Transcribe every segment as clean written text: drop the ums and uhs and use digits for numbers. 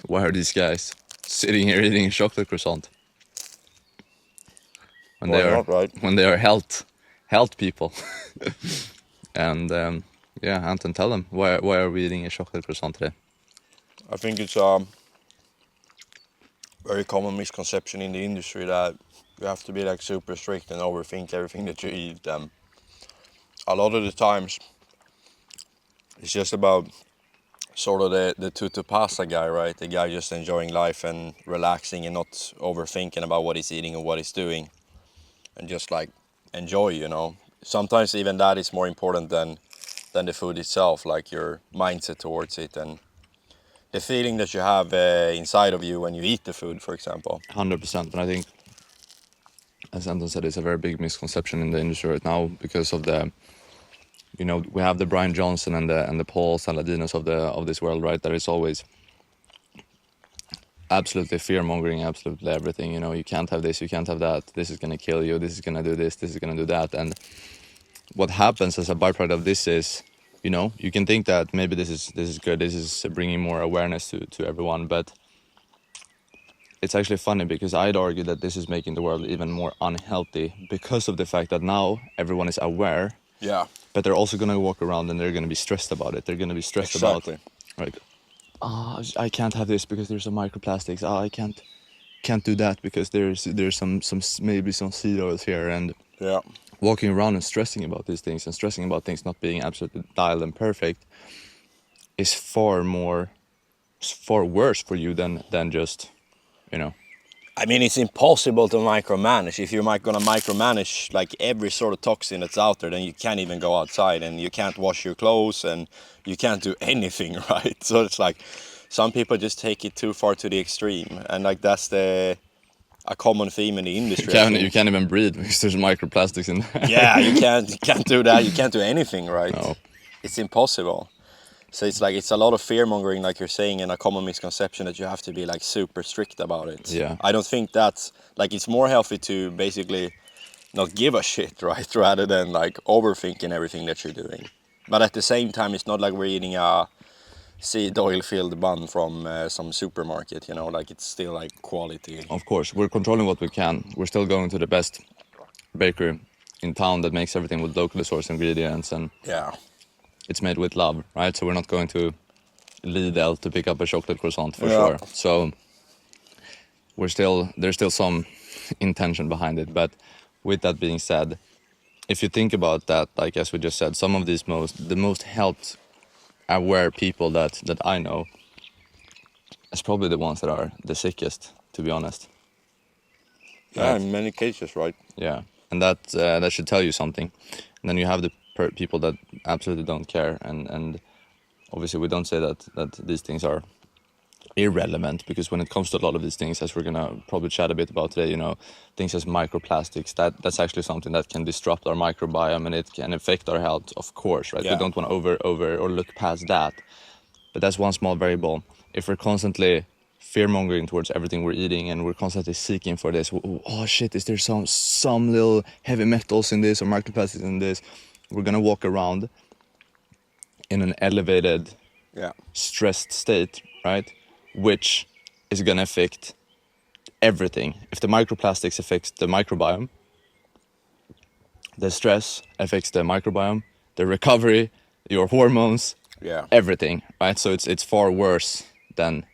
why are these guys sitting here eating a chocolate croissant when Why not, right? when they are health people? And Anton, tell them why are we eating a chocolate croissant today? I think it's a very common misconception in the industry that you have to be like super strict and overthink everything that you eat. A lot of the times, it's just about sort of the tutu pasta guy, right? The guy just enjoying life and relaxing and not overthinking about what he's eating and what he's doing, and just like enjoy, you know. Sometimes even that is more important than the food itself, like your mindset towards it and the feeling that you have inside of you when you eat the food, for example. 100%. And I think, as Anton said, it's a very big misconception in the industry right now because of the, we have the Brian Johnson and the Paul Saladinos of this world, right? That is always absolutely fear-mongering, absolutely everything. You can't have this, you can't have that. This is gonna kill you. This is gonna do this. This is gonna do that. And what happens as a byproduct of this is, you can think that maybe this is good. This is bringing more awareness to everyone, but it's actually funny because I'd argue that this is making the world even more unhealthy because of the fact that now everyone is aware. Yeah. But they're also going to walk around and they're going to be stressed about it. They're going to be stressed about, right? I can't have this because there's some microplastics. I can't do that because there's some maybe some seed oils here. And walking around and stressing about these things and stressing about things not being absolutely dialed and perfect is far worse for you than just, I mean, it's impossible to micromanage. If you're gonna micromanage like every sort of toxin that's out there, then you can't even go outside and you can't wash your clothes and you can't do anything, right? So it's like some people just take it too far to the extreme, and like that's a common theme in the industry. You can't even breathe because there's microplastics in there. Yeah, you can't do that. You can't do anything, right? No. It's impossible. So it's a lot of fear-mongering, like you're saying, and a common misconception that you have to be like super strict about it. Yeah. I don't think that's like, it's more healthy to basically not give a shit, right? Rather than like overthinking everything that you're doing. But at the same time, it's not like we're eating a seed oil-filled bun from some supermarket, like it's still like quality. Of course, we're controlling what we can. We're still going to the best bakery in town that makes everything with locally sourced ingredients, and it's made with love, right? So we're not going to Lidl to pick up a chocolate croissant for sure. So there's still some intention behind it. But with that being said, if you think about that, like as we just said, some of these the most health aware people that I know is probably the ones that are the sickest, to be honest. Yeah, in many cases, right? Yeah, and that should tell you something. And then you have the people that absolutely don't care, and obviously we don't say that these things are irrelevant, because when it comes to a lot of these things, as we're gonna probably chat a bit about today, things as microplastics, that's actually something that can disrupt our microbiome and it can affect our health, of course, right? We don't want to over or look past that, but that's one small variable. If we're constantly fear-mongering towards everything we're eating and we're constantly seeking for this, oh shit, is there some little heavy metals in this or microplastics in this, we're gonna walk around in an elevated, stressed state, right? Which is gonna affect everything. If the microplastics affects the microbiome, the stress affects the microbiome, the recovery, your hormones, everything, right? So it's far worse than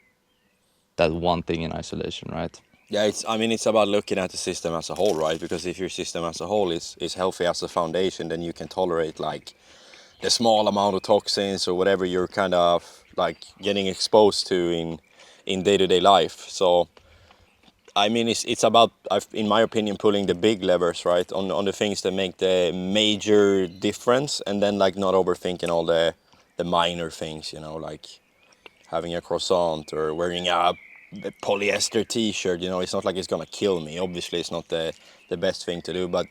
that one thing in isolation, right? Yeah, it's about looking at the system as a whole, right? Because if your system as a whole is healthy as a foundation, then you can tolerate like the small amount of toxins or whatever you're kind of like getting exposed to in day-to-day life. So I mean, it's about, in my opinion, pulling the big levers, right, on the things that make the major difference, and then like not overthinking all the minor things, like having a croissant or wearing a polyester t-shirt. It's not like it's gonna kill me. Obviously it's not the best thing to do, but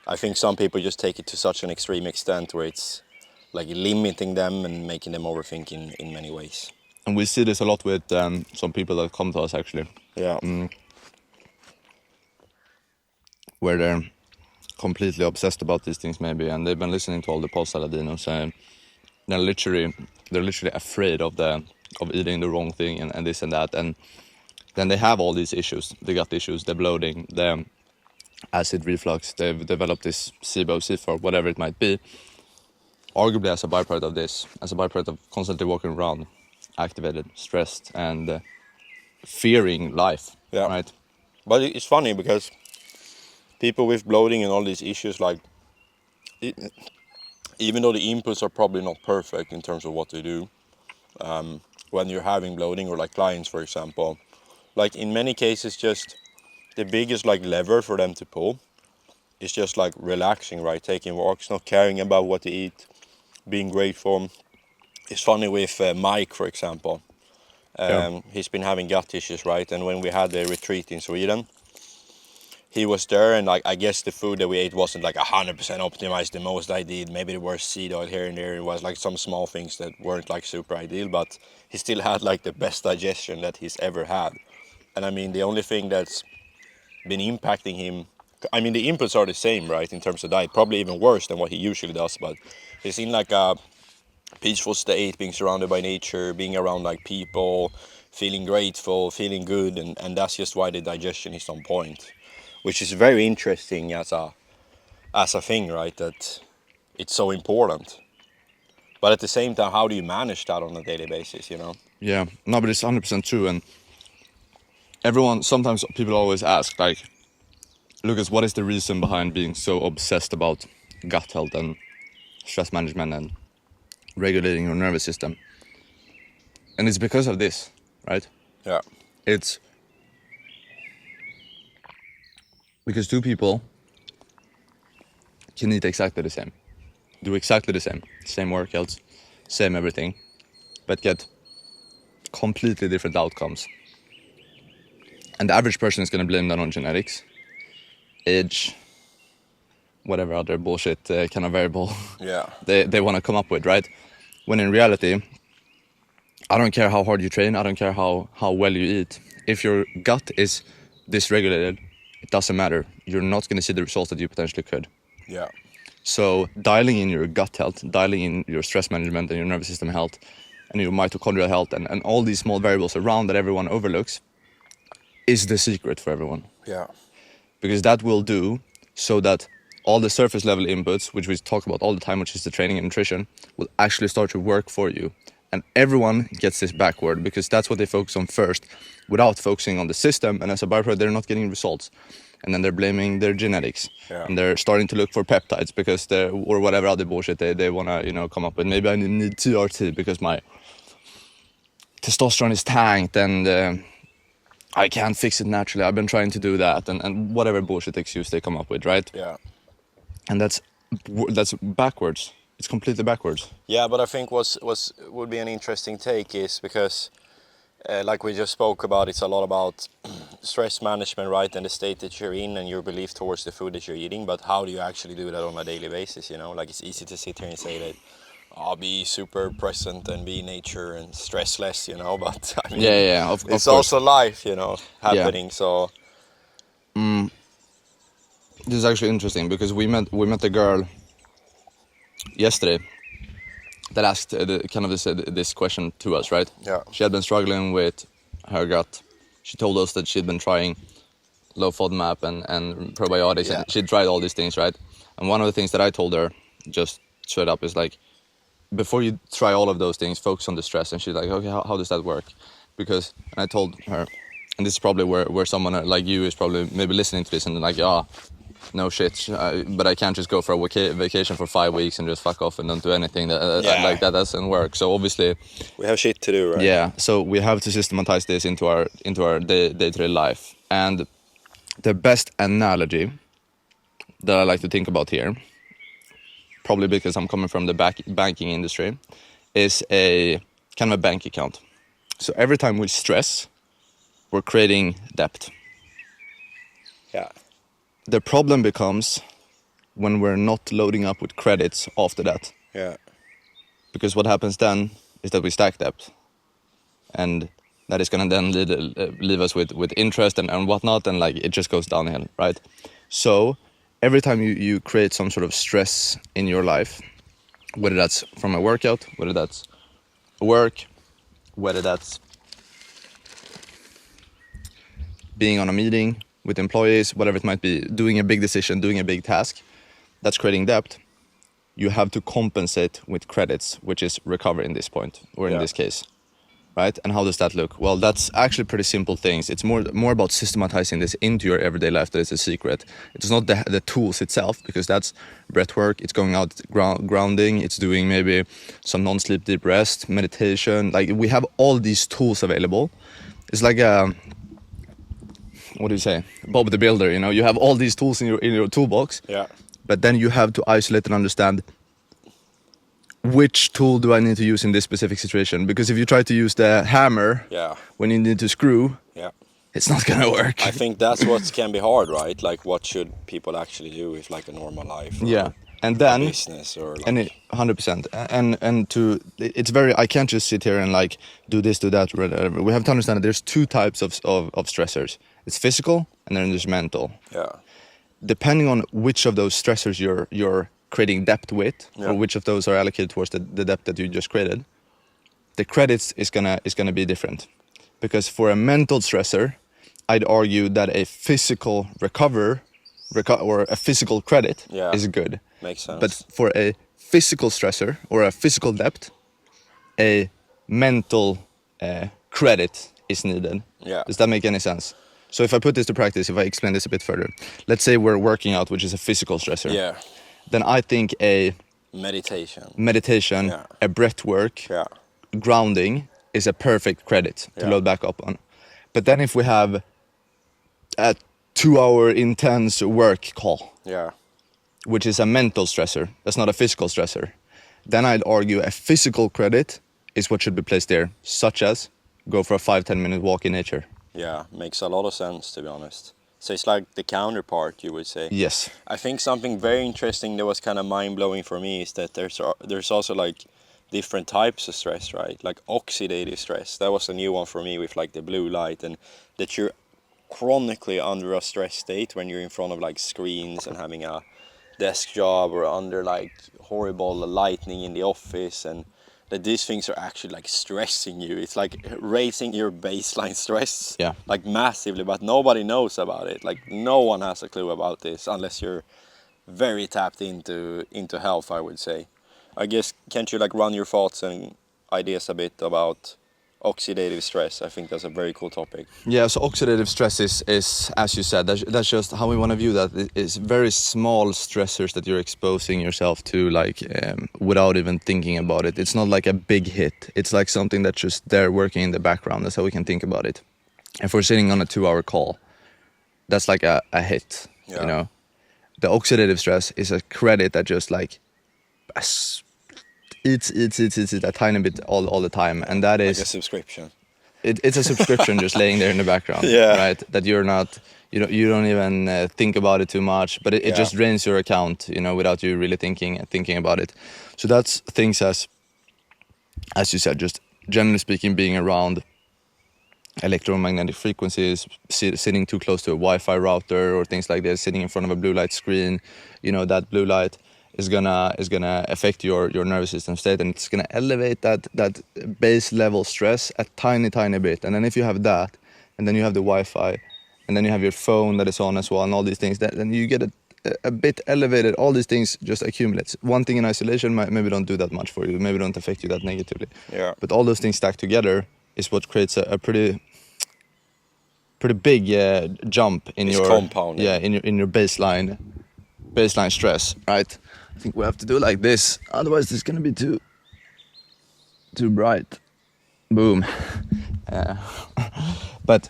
I think some people just take it to such an extreme extent where it's like limiting them and making them overthink in many ways. And we see this a lot with some people that come to us, actually. Where they're completely obsessed about these things, maybe, and they've been listening to all the Paul Saladinos, and they're literally afraid of the of eating the wrong thing and this and that, and then they have all these issues, the gut issues, the bloating, the acid reflux, they've developed this SIBO, C4, whatever it might be, arguably as a byproduct of this, as a byproduct of constantly walking around activated, stressed, and fearing life, Yeah. right? But it's funny because people with bloating and all these issues, like, even though the inputs are probably not perfect in terms of what they do, when you're having bloating, or like clients, for example, like in many cases, just the biggest like lever for them to pull is just like relaxing, right? Taking walks, not caring about what they eat, being grateful. It's funny with Mike, for example. He's been having gut issues, right? And when we had the retreat in Sweden, he was there, and like I guess the food that we ate wasn't like 100% optimized, the most ideal. Maybe there was seed oil here and there. It was like some small things that weren't like super ideal, but he still had like the best digestion that he's ever had. And I mean, the only thing that's been impacting him, I mean, the inputs are the same, right, in terms of diet, probably even worse than what he usually does, but he's in like a peaceful state, being surrounded by nature, being around like people, feeling grateful, feeling good, and that's just why the digestion is on point, which is very interesting as a thing, right? That it's so important. But at the same time, how do you manage that on a daily basis, you know? Yeah, no, but it's 100% true. And everyone, sometimes people always ask, like, Lucas, what is the reason behind being so obsessed about gut health and stress management and regulating your nervous system? And it's because of this, right? Yeah. It's because two people can eat exactly the same, do exactly the same workouts, same everything, but get completely different outcomes. And the average person is going to blame that on genetics, age, whatever other bullshit kind of variable Yeah. they want to come up with, right? When in reality, I don't care how hard you train, I don't care how well you eat. If your gut is dysregulated, it doesn't matter. You're not going to see the results that you potentially could. Yeah. So dialing in your gut health, dialing in your stress management and your nervous system health and your mitochondrial health and all these small variables around that everyone overlooks is the secret for everyone. Yeah. Because that will do so that all the surface level inputs, which we talk about all the time, which is the training and nutrition, will actually start to work for you. And everyone gets this backward because that's what they focus on first without focusing on the system. And as a byproduct, they're not getting results. And then they're blaming their genetics. Yeah. And they're starting to look for peptides because they're, or whatever other bullshit they want to, come up with. Maybe I need TRT because my testosterone is tanked and I can't fix it naturally. I've been trying to do that and whatever bullshit excuse they come up with, right? Yeah. And that's backwards. It's completely backwards. Yeah, but I think would be an interesting take is because, like we just spoke about, it's a lot about stress management, right, and the state that you're in and your belief towards the food that you're eating. But how do you actually do that on a daily basis? You know, like it's easy to sit here and say that I'll be super present and be nature and stress less, you know. But I mean, Of it's course. also life, you know, happening. So This is actually interesting because we met a girl yesterday that asked this question to us, right? Yeah. She had been struggling with her gut. She told us that she'd been trying low FODMAP and probiotics, Yeah. and she'd tried all these things, right? And one of the things that I told her, just straight up, is like, before you try all of those things, focus on the stress. And she's like, okay, how does that work? Because, and I told her, and this is probably where someone like you is probably maybe listening to this and like, no shit, but I can't just go for a vacation for 5 weeks and just fuck off and don't do anything. Like that doesn't work. So obviously, We have shit to do, right? yeah. So we have to systematize this into our day-to-day life. And the best analogy that I like to think about here, probably because I'm coming from the banking industry, is a kind of a bank account. So every time we stress, we're creating debt. Yeah. The problem becomes when we're not loading up with credits after that. Yeah. Because what happens then is that we stack debt. And that is going to then leave us with interest and whatnot, and like it just goes downhill, right? So every time you create some sort of stress in your life, whether that's from a workout, whether that's work, whether that's being on a meeting with employees, whatever it might be, doing a big decision, doing a big task, that's creating debt. You have to compensate with credits, which is recover in this point, or in this case, right? And how does that look? Well, that's actually pretty simple things. It's more about systematizing this into your everyday life. That is a secret. It's not the tools itself, because that's breath work. It's going out grounding. It's doing maybe some non-sleep deep rest, meditation. Like, we have all these tools available. It's like what do you say? Bob the Builder, you know, you have all these tools in your toolbox. Yeah. But then you have to isolate and understand, which tool do I need to use in this specific situation? Because if you try to use the hammer when you need to screw, it's not gonna work. I think that's what can be hard, right? Like, what should people actually do with like a normal life? Or and then business or like... and 100%. And to it's very, I can't just sit here and like do this, do that, whatever. We have to understand that there's two types of stressors. It's physical and then there's mental. Yeah. Depending on which of those stressors you're creating debt with, or which of those are allocated towards the debt that you just created, the credits is gonna be different. Because for a mental stressor, I'd argue that a physical or a physical credit is good. Makes sense. But for a physical stressor or a physical debt, a mental credit is needed. Yeah. Does that make any sense? So if I put this to practice, if I explain this a bit further, let's say we're working out, which is a physical stressor. Yeah. Then I think a meditation, a breath work, grounding is a perfect credit to load back up on. But then if we have a 2-hour intense work call, which is a mental stressor, that's not a physical stressor, then I'd argue a physical credit is what should be placed there, such as go for a 5-10 minute walk in nature. Yeah, makes a lot of sense, to be honest. So it's like the counterpart, you would say. Yes. I think something very interesting that was kind of mind-blowing for me is that there's also like different types of stress, right? Like oxidative stress. That was a new one for me, with like the blue light, and that you're chronically under a stress state when you're in front of like screens and having a desk job, or under like horrible lightning in the office, and that these things are actually like stressing you. It's like raising your baseline stress, like massively, but nobody knows about it. Like, no one has a clue about this unless you're very tapped into health, I would say. I guess, can't you like run your thoughts and ideas a bit about oxidative stress? I think that's a very cool topic. Yeah, so oxidative stress is as you said, that's just how we want to view that. It's very small stressors that you're exposing yourself to, like without even thinking about it. It's not like a big hit. It's like something that's just there working in the background. That's how we can think about it. If we're sitting on a 2-hour call, that's like a hit, you know. The oxidative stress is a credit that just like it's a tiny bit all the time, and that is like a subscription. It's a subscription just laying there in the background, right? That you're not, you don't even think about it too much, but it just drains your account, you know, without you really thinking about it. So that's things as you said, just generally speaking, being around electromagnetic frequencies, sitting too close to a Wi-Fi router or things like this, sitting in front of a blue light screen, you know, that blue light is gonna affect your nervous system state, and it's gonna elevate that base level stress a tiny bit. And then if you have that, and then you have the Wi-Fi, and then you have your phone that is on as well, and all these things, then you get a bit elevated. All these things just accumulates. One thing in isolation maybe don't do that much for you, maybe don't affect you that negatively. Yeah. But all those things stacked together is what creates a pretty big jump in your compounding. In your baseline stress, right? I think we have to do like this, otherwise it's gonna be too bright. Boom. But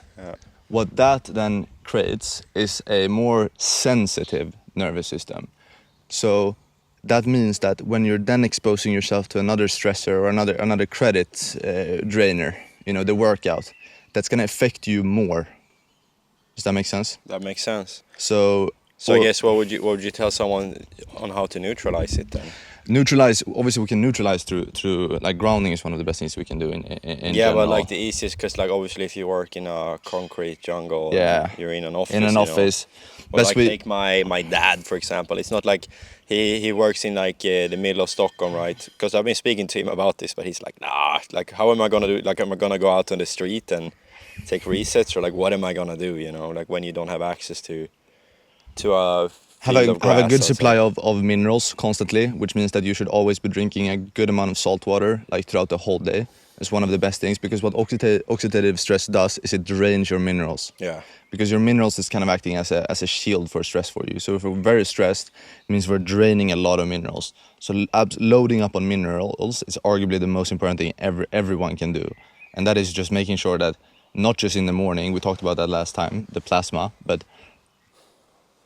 what that then creates is a more sensitive nervous system. So that means that when you're then exposing yourself to another stressor or another credit drainer, you know, the workout, that's gonna affect you more. Does that make sense? That makes sense. So I guess what would you tell someone on how to neutralize it then? Neutralize, obviously we can neutralize through like grounding is one of the best things we can do in general. But like the easiest, because like obviously if you work in a concrete jungle, you're in an office. Or like take my dad for example. It's not like He works in like the middle of Stockholm, right? Because I've been speaking to him about this, but he's like, nah, like how am I gonna do it? Like am I gonna go out on the street and take resets, or like what am I gonna do? You know, like when you don't have access to a field of grass. Have a good so to supply say. of minerals constantly, which means that you should always be drinking a good amount of salt water like throughout the whole day. It's one of the best things, because what oxidative stress does is it drains your minerals. Yeah. Because your minerals is kind of acting as a shield for stress for you. So if we're very stressed, it means we're draining a lot of minerals. So loading up on minerals is arguably the most important thing everyone can do. And that is just making sure that not just in the morning, we talked about that last time, the plasma, but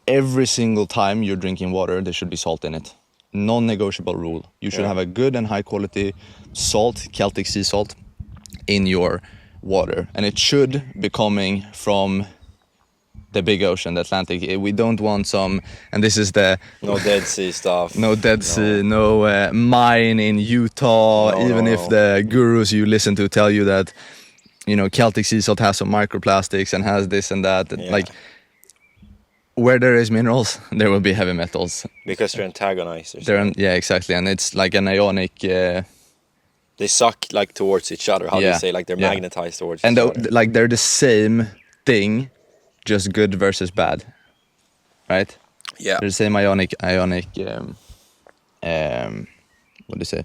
every single time you're drinking water, there should be salt in it. Non-negotiable rule. You should have a good and high quality salt, Celtic sea salt, in your water. And it should be coming from the big ocean, the Atlantic. We don't want some, and this is the No Dead Sea stuff. no Dead Sea, no mine in Utah. No, even no, if no. the gurus you listen to tell you that, you know, Celtic sea salt has some microplastics and has this and that. Yeah. Like, where there is minerals, there will be heavy metals. Because they're antagonizers. Yeah, exactly, and it's like an ionic. They suck like towards each other. How do you Yeah, say? Like they're yeah. magnetized towards And each other. like they're the same thing, just good versus bad, right? Yeah. They're the same ionic. What do you say?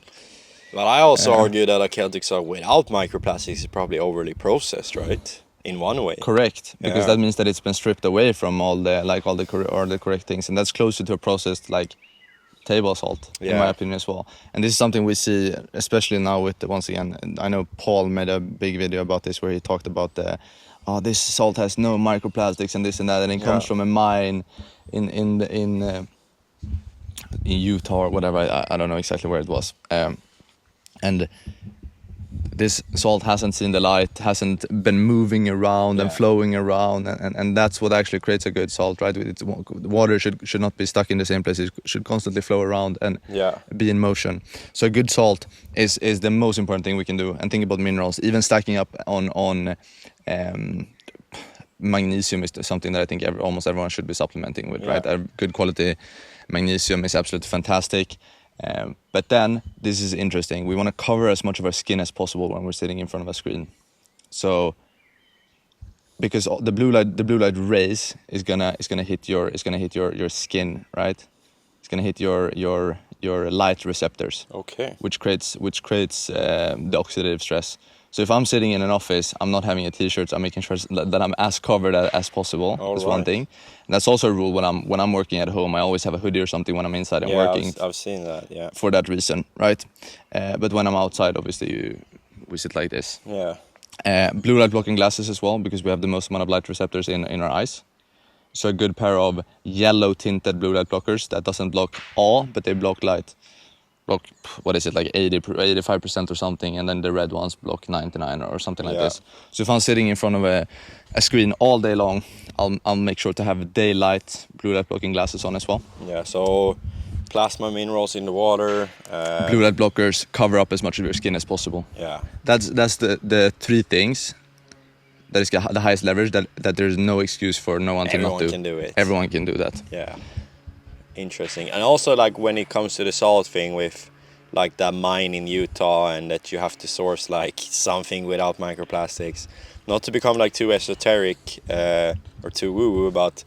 But I also argue that a Celtic salt without microplastics is probably overly processed, right? In one way. Correct, because Yeah. that means that it's been stripped away from all the correct things, and that's closer to a processed like table salt, in my Yeah. opinion as well. And this is something we see, especially now with once again. I know Paul made a big video about this where he talked about this salt has no microplastics and this and that, and it comes Yeah. from a mine in Utah or whatever. I don't know exactly where it was, and this salt hasn't seen the light, hasn't been moving around and Yeah. flowing around, and that's what actually creates a good salt, right? Water should not be stuck in the same place. It should constantly flow around and Yeah. be in motion. So a good salt is the most important thing we can do. And think about minerals, even stacking up on magnesium is something that I think almost everyone should be supplementing with, Yeah. right? A good quality magnesium is absolutely fantastic. But then this is interesting. We want to cover as much of our skin as possible when we're sitting in front of a screen. So because the blue light rays is gonna hit your skin, right? It's gonna hit your light receptors, Okay. which creates the oxidative stress. So if I'm sitting in an office, I'm not having a t-shirt. I'm making sure that I'm as covered as possible. All That's one right. thing. And that's also a rule when I'm working at home. I always have a hoodie or something when I'm inside and Yeah, working I've seen that. Yeah. for that reason, right? But when I'm outside, obviously we sit like this. Yeah. Blue light blocking glasses as well, because we have the most amount of light receptors in our eyes. So a good pair of yellow tinted blue light blockers that doesn't block all, but they block what is it, like 85% or something, and then the red ones block 99 or something like Yeah. this. So if I'm sitting in front of a screen all day long, I'll make sure to have daylight blue light blocking glasses on as well. Yeah. So plasma minerals in the water. Blue light blockers, cover up as much of your skin as possible. Yeah. That's the three things that is the highest leverage, that there's no excuse for no one to not Everyone do. can do it. Everyone can do that. Yeah. Interesting. And also like when it comes to the salt thing with like that mine in Utah, and that you have to source like something without microplastics, not to become like too esoteric or too woo-woo, but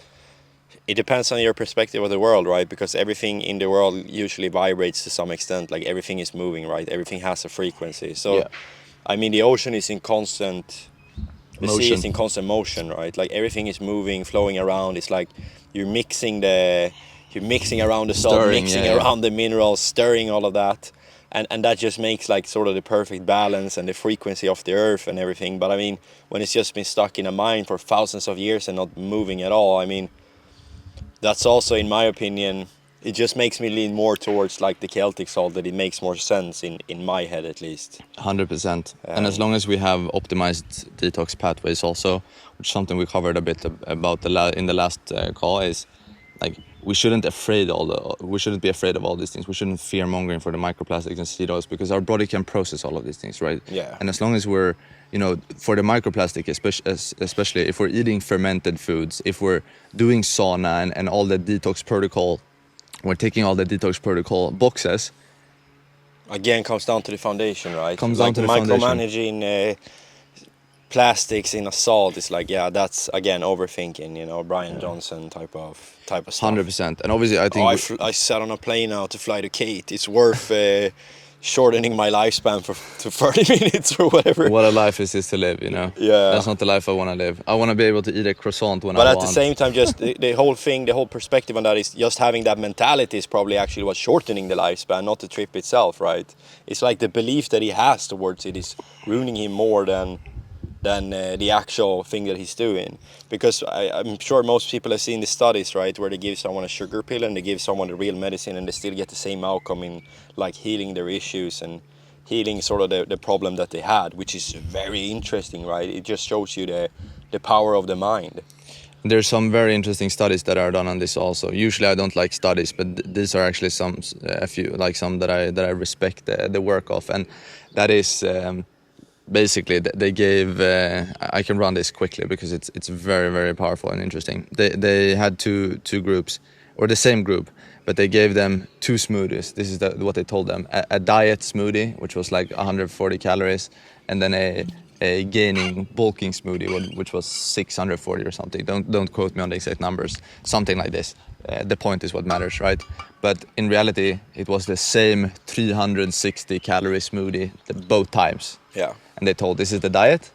it depends on your perspective of the world, right? Because everything in the world usually vibrates to some extent. Like everything is moving, right? Everything has a frequency. So Yeah. I mean, the ocean is in constant the sea Motion. is in constant motion, right? Like everything is moving, flowing around. It's like you're mixing around the salt, Stirring, mixing yeah, yeah. around the minerals, stirring all of that, and that just makes like sort of the perfect balance and the frequency of the earth and everything. But I mean, when it's just been stuck in a mine for thousands of years and not moving at all, I mean, that's also, in my opinion, it just makes me lean more towards like the Celtic salt, that it makes more sense in my head at least. 100%. And as long as we have optimized detox pathways also, which is something we covered a bit about in the last call, is like we shouldn't be afraid of all these things. We shouldn't fear-mongering for the microplastics and seed oils, because our body can process all of these things, right? Yeah. And as long as we're, for the microplastic, especially if we're eating fermented foods, if we're doing sauna and all the detox protocol we're taking all the detox protocol boxes. Again, comes down to the foundation, right? Comes down to the foundation. Micromanaging plastics in a salt is like, yeah, that's again overthinking. You know, Brian Johnson type of stuff. 100%. And obviously, I think I sat on a plane now to fly to Kate. It's worth shortening my lifespan to 30 minutes or whatever. what a life is to live, you know. Yeah. That's not the life I want to live. I want to be able to eat a croissant when I But want. at the same time, just the whole thing, the whole perspective on that is just having that mentality is probably actually what's shortening the lifespan, not the trip itself, right? It's like the belief that he has towards it is ruining him more than the actual thing that he's doing. Because I'm sure most people have seen the studies, right, where they give someone a sugar pill and they give someone the real medicine and they still get the same outcome in like healing their issues and healing sort of the problem that they had, which is very interesting, right? It just shows you the power of the mind. There's some very interesting studies that are done on this also. Usually I don't like studies, but these are actually a few, like some that I respect the work of, and that is basically they gave. I can run this quickly because it's very, very powerful and interesting. They had two groups, or the same group, but they gave them two smoothies. This is what they told them: a diet smoothie, which was like 140 calories, and then a gaining bulking smoothie, which was 640 or something. Don't quote me on the exact numbers. Something like this. The point is what matters, right? But in reality, it was the same 360 calorie smoothie both times. Yeah. And they told, this is the diet,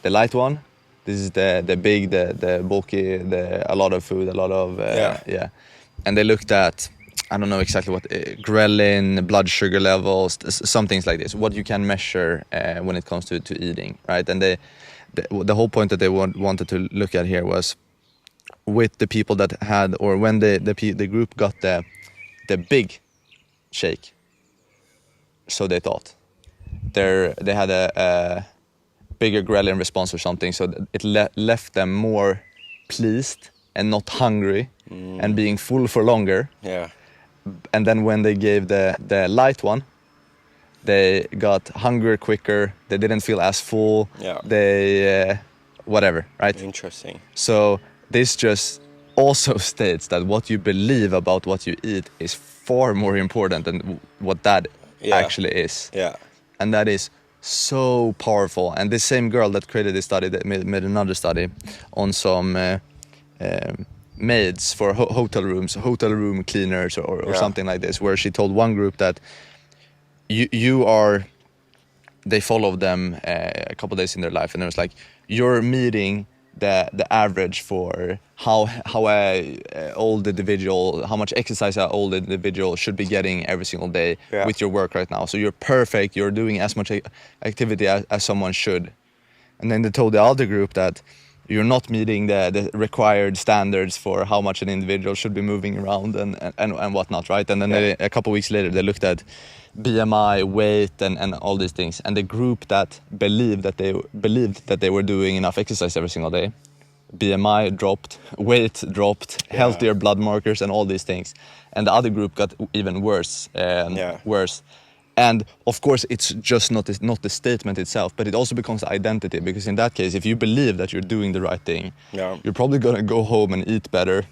the light one. This is the big, the bulky, a lot of food, a lot of yeah. And they looked at, I don't know exactly what, ghrelin, blood sugar levels, some things like this, what you can measure when it comes to eating, right? And the whole point that they wanted to look at here was with the people that had, or when the group got the big shake, so they thought, they had a bigger ghrelin response or something, so it left them more pleased and not hungry and being full for longer. Yeah. And then when they gave the light one, they got hungrier quicker. They didn't feel as full. Yeah. They whatever, right? Interesting. So this just also states that what you believe about what you eat is far more important than what that actually is. Yeah. And that is so powerful. And this same girl that created this study, that made another study on some maids for hotel rooms, hotel room cleaners or something like this, where she told one group that they followed them a couple days in their life, and it was like, you're meeting the average for how a old individual, how much exercise an old individual should be getting every single day with your work right now. So you're perfect, you're doing as much activity as someone should. And then they told the other group that you're not meeting the required standards for how much an individual should be moving around and whatnot, right? And then a couple of weeks later, they looked at BMI, weight, and all these things. And the group that believed that they were doing enough exercise every single day, BMI dropped, weight dropped, healthier blood markers, and all these things. And the other group got even worse. Worse. And of course, it's just not the statement itself, but it also becomes identity, because in that case, if you believe that you're doing the right thing, you're probably gonna go home and eat better,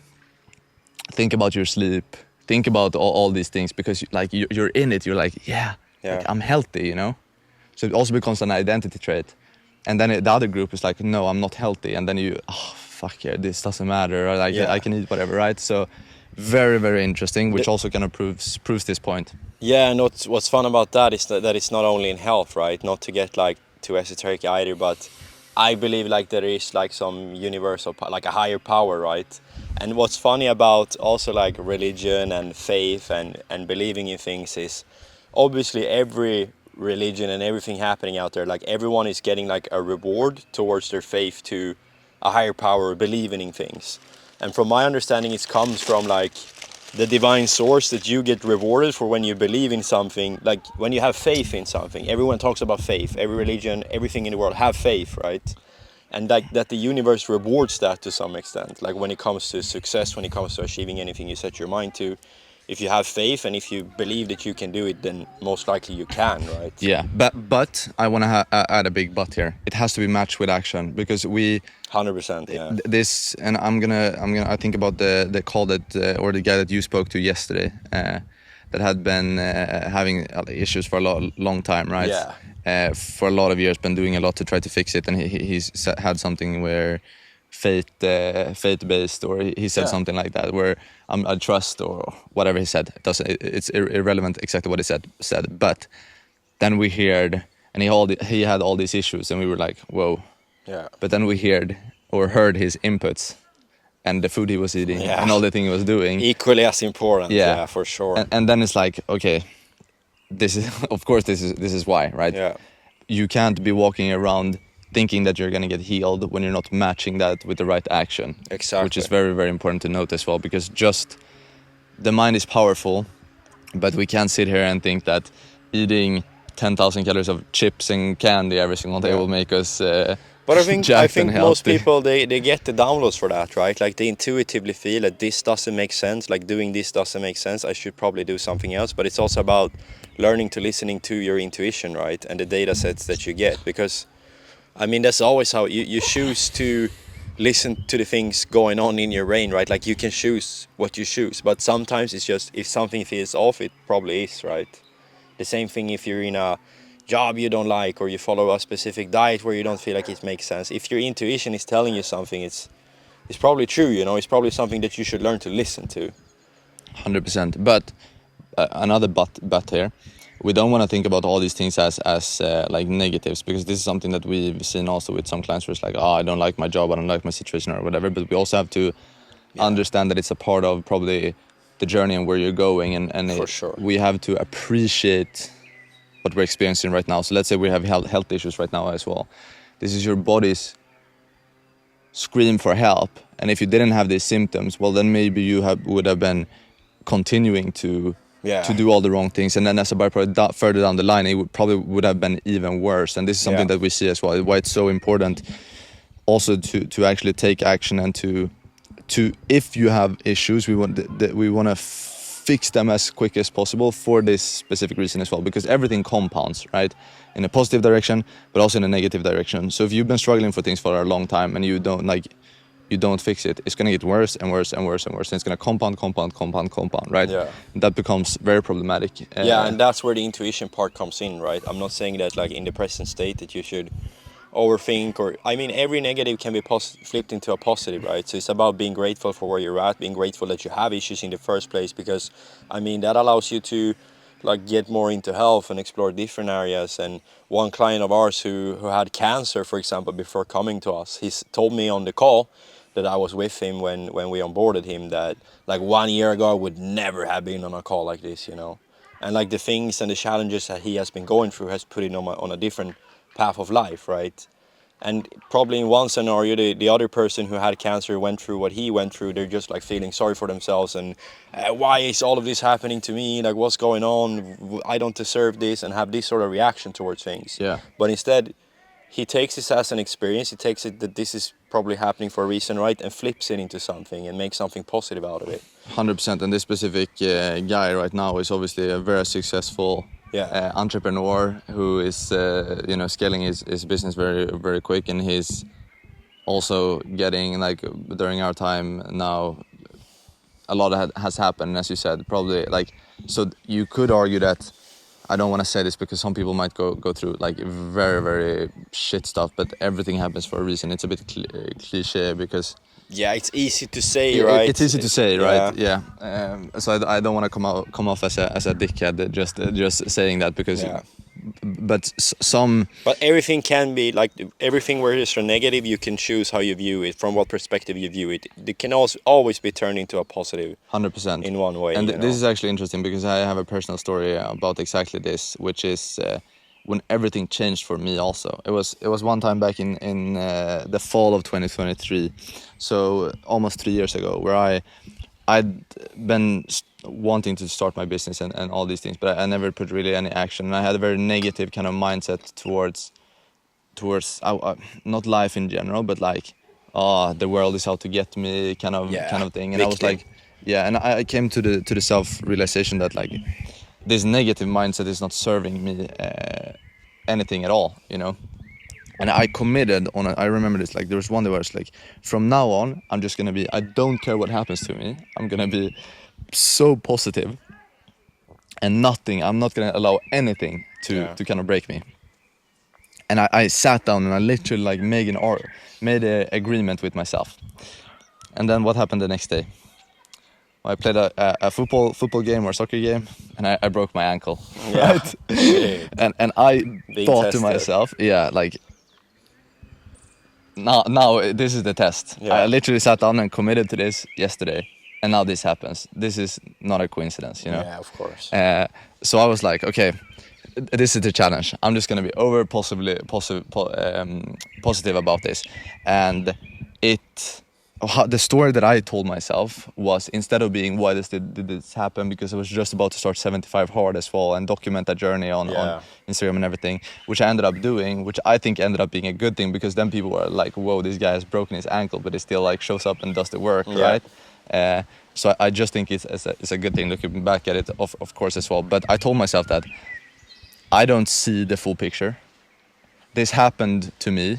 think about your sleep, think about all these things, because you're in it, you're like, like, I'm healthy, you know? So it also becomes an identity trait. And then the other group is like, no, I'm not healthy. And then this doesn't matter, or like, I can eat whatever, right? So very, very interesting, which also kind of proves this point. Yeah, and what's fun about that is that it's not only in health, right? Not to get like too esoteric either, but I believe like there is like some universal, like a higher power, right? And what's funny about also like religion and faith and believing in things is obviously every religion and everything happening out there, like everyone is getting like a reward towards their faith to a higher power, believing in things. And from my understanding, it comes from like the divine source that you get rewarded for when you believe in something, like when you have faith in something. Everyone talks about faith, every religion, everything in the world have faith, right? And like that the universe rewards that to some extent, like when it comes to success, when it comes to achieving anything you set your mind to, if you have faith and if you believe that you can do it, then most likely you can, right? Yeah, but I want to add a big but here. It has to be matched with action, because we 100%, yeah. this, and I think about the call that or the guy that you spoke to yesterday, that had been having issues for a long time, right? Yeah. For a lot of years, been doing a lot to try to fix it, and he's had something where fate based, or he said Yeah. something like that, where I trust, or whatever he said. It's irrelevant exactly what he said, but then we heard, and he had all these issues, and we were like, whoa. Yeah. But then we heard his inputs, and the food he was eating, Yeah. and all the thing he was doing. Equally as important, yeah, for sure. And then it's like, okay, this is of course this is why, right? Yeah. You can't be walking around thinking that you're gonna get healed when you're not matching that with the right action. Exactly. Which is very, very important to note as well, because just the mind is powerful, but we can't sit here and think that eating 10,000 calories of chips and candy every single day will make us but I think jacked and most healthy. people they get the downloads for that, right? Like they intuitively feel that this doesn't make sense, like doing this doesn't make sense, I should probably do something else. But it's also about learning to listening to your intuition, right? And the data sets that you get, because I mean that's always how you choose to listen to the things going on in your brain, right? Like you can choose what you choose, but sometimes it's just if something feels off, it probably is, right? The same thing if you're in a job you don't like, or you follow a specific diet where you don't feel like it makes sense. If your intuition is telling you something, it's probably true, you know. It's probably something that you should learn to listen to. 100%. But another but here, we don't want to think about all these things as like negatives, because this is something that we've seen also with some clients where it's like, I don't like my job, I don't like my situation or whatever. But we also have to understand that it's a part of probably the journey and where you're going, and For sure. we have to appreciate what we're experiencing right now. So let's say we have health issues right now as well. This is your body's scream for help, and if you didn't have these symptoms, well, then maybe you would have been continuing to do all the wrong things, and then as a byproduct further down the line, it would have been even worse. And this is something that we see as well, why it's so important also to actually take action, and to if you have issues, we want to fix them as quick as possible for this specific reason as well, because everything compounds, right, in a positive direction but also in a negative direction. So if you've been struggling for things for a long time and you don't fix it, it's going to get worse and worse and worse and worse, and it's going to compound, right? That becomes very problematic. And that's where the intuition part comes in, right? I'm not saying that like in the present state that you should overthink, or I mean every negative can be flipped into a positive, right? So it's about being grateful for where you're at, being grateful that you have issues in the first place, because I mean that allows you to like get more into health and explore different areas. And one client of ours who had cancer, for example, before coming to us, he told me on the call that I was with him when we onboarded him that like 1 year ago I would never have been on a call like this, you know. And like the things and the challenges that he has been going through has put him on a different path of life, right? And probably in one scenario, the other person who had cancer went through what he went through. They're just like feeling sorry for themselves and why is all of this happening to me? Like what's going on? I don't deserve this, and have this sort of reaction towards things. But instead, he takes this as an experience. He takes it that this is probably happening for a reason, right? And flips it into something and makes something positive out of it. 100%. And this specific guy right now is obviously a very successful entrepreneur who is scaling his business very, very quick, and he's also getting, like, during our time now, a lot has happened, as you said, probably, like, so you could argue that, I don't want to say this because some people might go through like very, very shit stuff, but everything happens for a reason. It's a bit cliche because it's easy to say, right? It's easy to say, right? So I don't want to come off as a dickhead just saying that, because but everything can be like, everything where it's a negative, you can choose how you view it, from what perspective you view it. It can also always be turned into a positive 100% in one way. And this is actually interesting because I have a personal story about exactly this, which is when everything changed for me also. It was one time back in the fall of 2023, so almost 3 years ago, where I'd been wanting to start my business and all these things, but I never put really any action. And I had a very negative kind of mindset towards not life in general, but like, the world is out to get me kind of thing. And I was like, Yeah, and I came to the self-realization that like this negative mindset is not serving me anything at all, you know. And I committed on I remember this, like there was one day where I was like, from now on, I'm just gonna be, I don't care what happens to me. I'm gonna be so positive and I'm not gonna allow anything to kind of break me. And I sat down and I literally like made an agreement with myself. And then what happened the next day? I played a football game or soccer game, and I broke my ankle, right? Shit. And I Being thought tested. to myself, yeah, like now this is the test. Yeah. I literally sat down and committed to this yesterday, and now this happens. This is not a coincidence, you know. Yeah, of course. So I was like, okay, this is the challenge. I'm just gonna be positive about this, and the story that I told myself was, instead of being why did this happen, because I was just about to start 75 hard as well and document that journey on Instagram and everything, which I ended up doing, which I think ended up being a good thing, because then people were like, whoa, this guy has broken his ankle, but he still like shows up and does the work, right? So I just think it's a good thing, looking back at it, of course, as well. But I told myself that I don't see the full picture. This happened to me,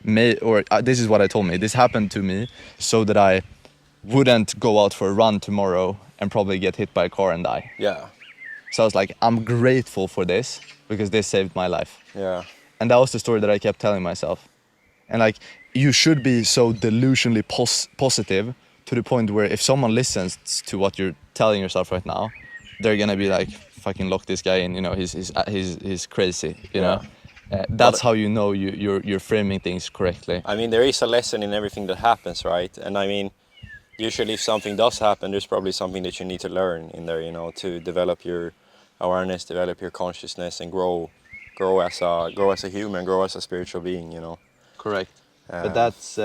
this is what I told me. This happened to me so that I wouldn't go out for a run tomorrow and probably get hit by a car and die. Yeah. So I was like, I'm grateful for this because this saved my life. Yeah. And that was the story that I kept telling myself. And like, you should be so delusionally positive to the point where if someone listens to what you're telling yourself right now, they're gonna be like, fucking lock this guy in, you know, he's crazy, you know. That's how you know you're framing things correctly. I mean, there is a lesson in everything that happens, right? And I mean, usually if something does happen, there's probably something that you need to learn in there, you know, to develop your awareness, develop your consciousness, and grow as a human, grow as a spiritual being, you know. Correct. But that's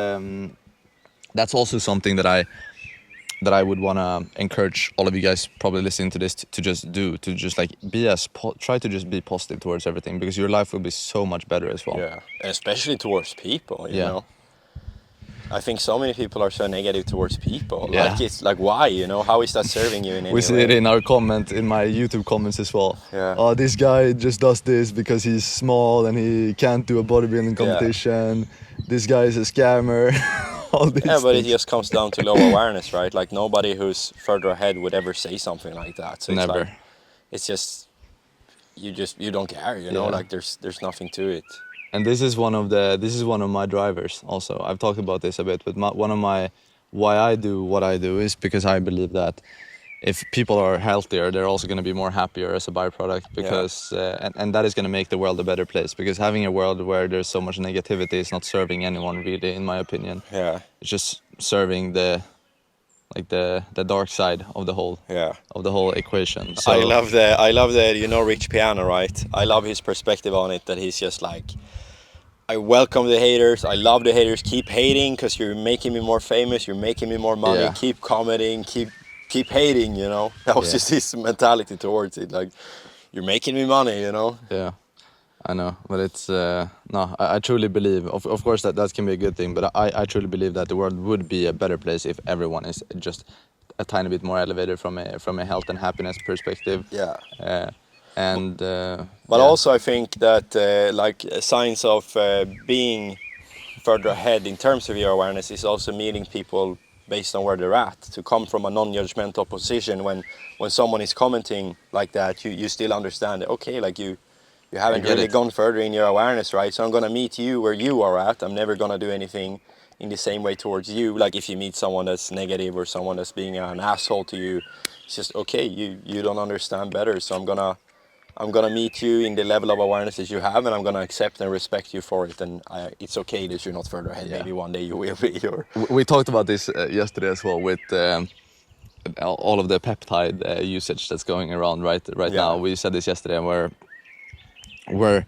also something that I would want to encourage all of you guys probably listening to this to just do, to just like try to just be positive towards everything, because your life will be so much better as well. Yeah, and especially towards people, you Yeah. know. I think so many people are so negative towards people. Yeah. Like, it's like, why, you know? How is that serving you in any way? We see it in in my YouTube comments as well. Yeah. Oh, this guy just does this because he's small and he can't do a bodybuilding competition. This guy is a scammer. All these Yeah, but things. it just comes down to low awareness, right? Like, nobody who's further ahead would ever say something like that. So it's Never. like, it's just you don't care, you know. Yeah. Like, there's nothing to it. And this is one of my drivers also. I've talked about this a bit, but why I do what I do is because I believe that if people are healthier, they're also going to be more happier as a byproduct, because and that is going to make the world a better place, because having a world where there's so much negativity is not serving anyone really, in my opinion. Yeah. It's just serving the dark side of the whole equation. So, I love the you know Rich Piano, right? I love his perspective on it, that he's just like, I welcome the haters, I love the haters, keep hating because you're making me more famous, you're making me more money, Yeah. keep commenting, keep hating, you know. That was just his mentality towards it, like, you're making me money, you know. Yeah, I know, but it's no. I truly believe, of course, that can be a good thing, but I truly believe that the world would be a better place if everyone is just a tiny bit more elevated from a health and happiness perspective. Yeah. But Also I think that like signs of being further ahead in terms of your awareness is also meeting people based on where they're at, to come from a non-judgmental position when someone is commenting like that, you still understand that, okay, like you haven't really gone further in your awareness, right? So I'm gonna meet you where you are at. I'm never gonna do anything in the same way towards you. Like, if you meet someone that's negative or someone that's being an asshole to you, it's just, okay, you don't understand better, so I'm gonna meet you in the level of awareness that you have, and I'm gonna accept and respect you for it. And it's okay that you're not further ahead. Yeah. Maybe one day you will be. Or we talked about this yesterday as well, with all of the peptide usage that's going around right now. We said this yesterday, where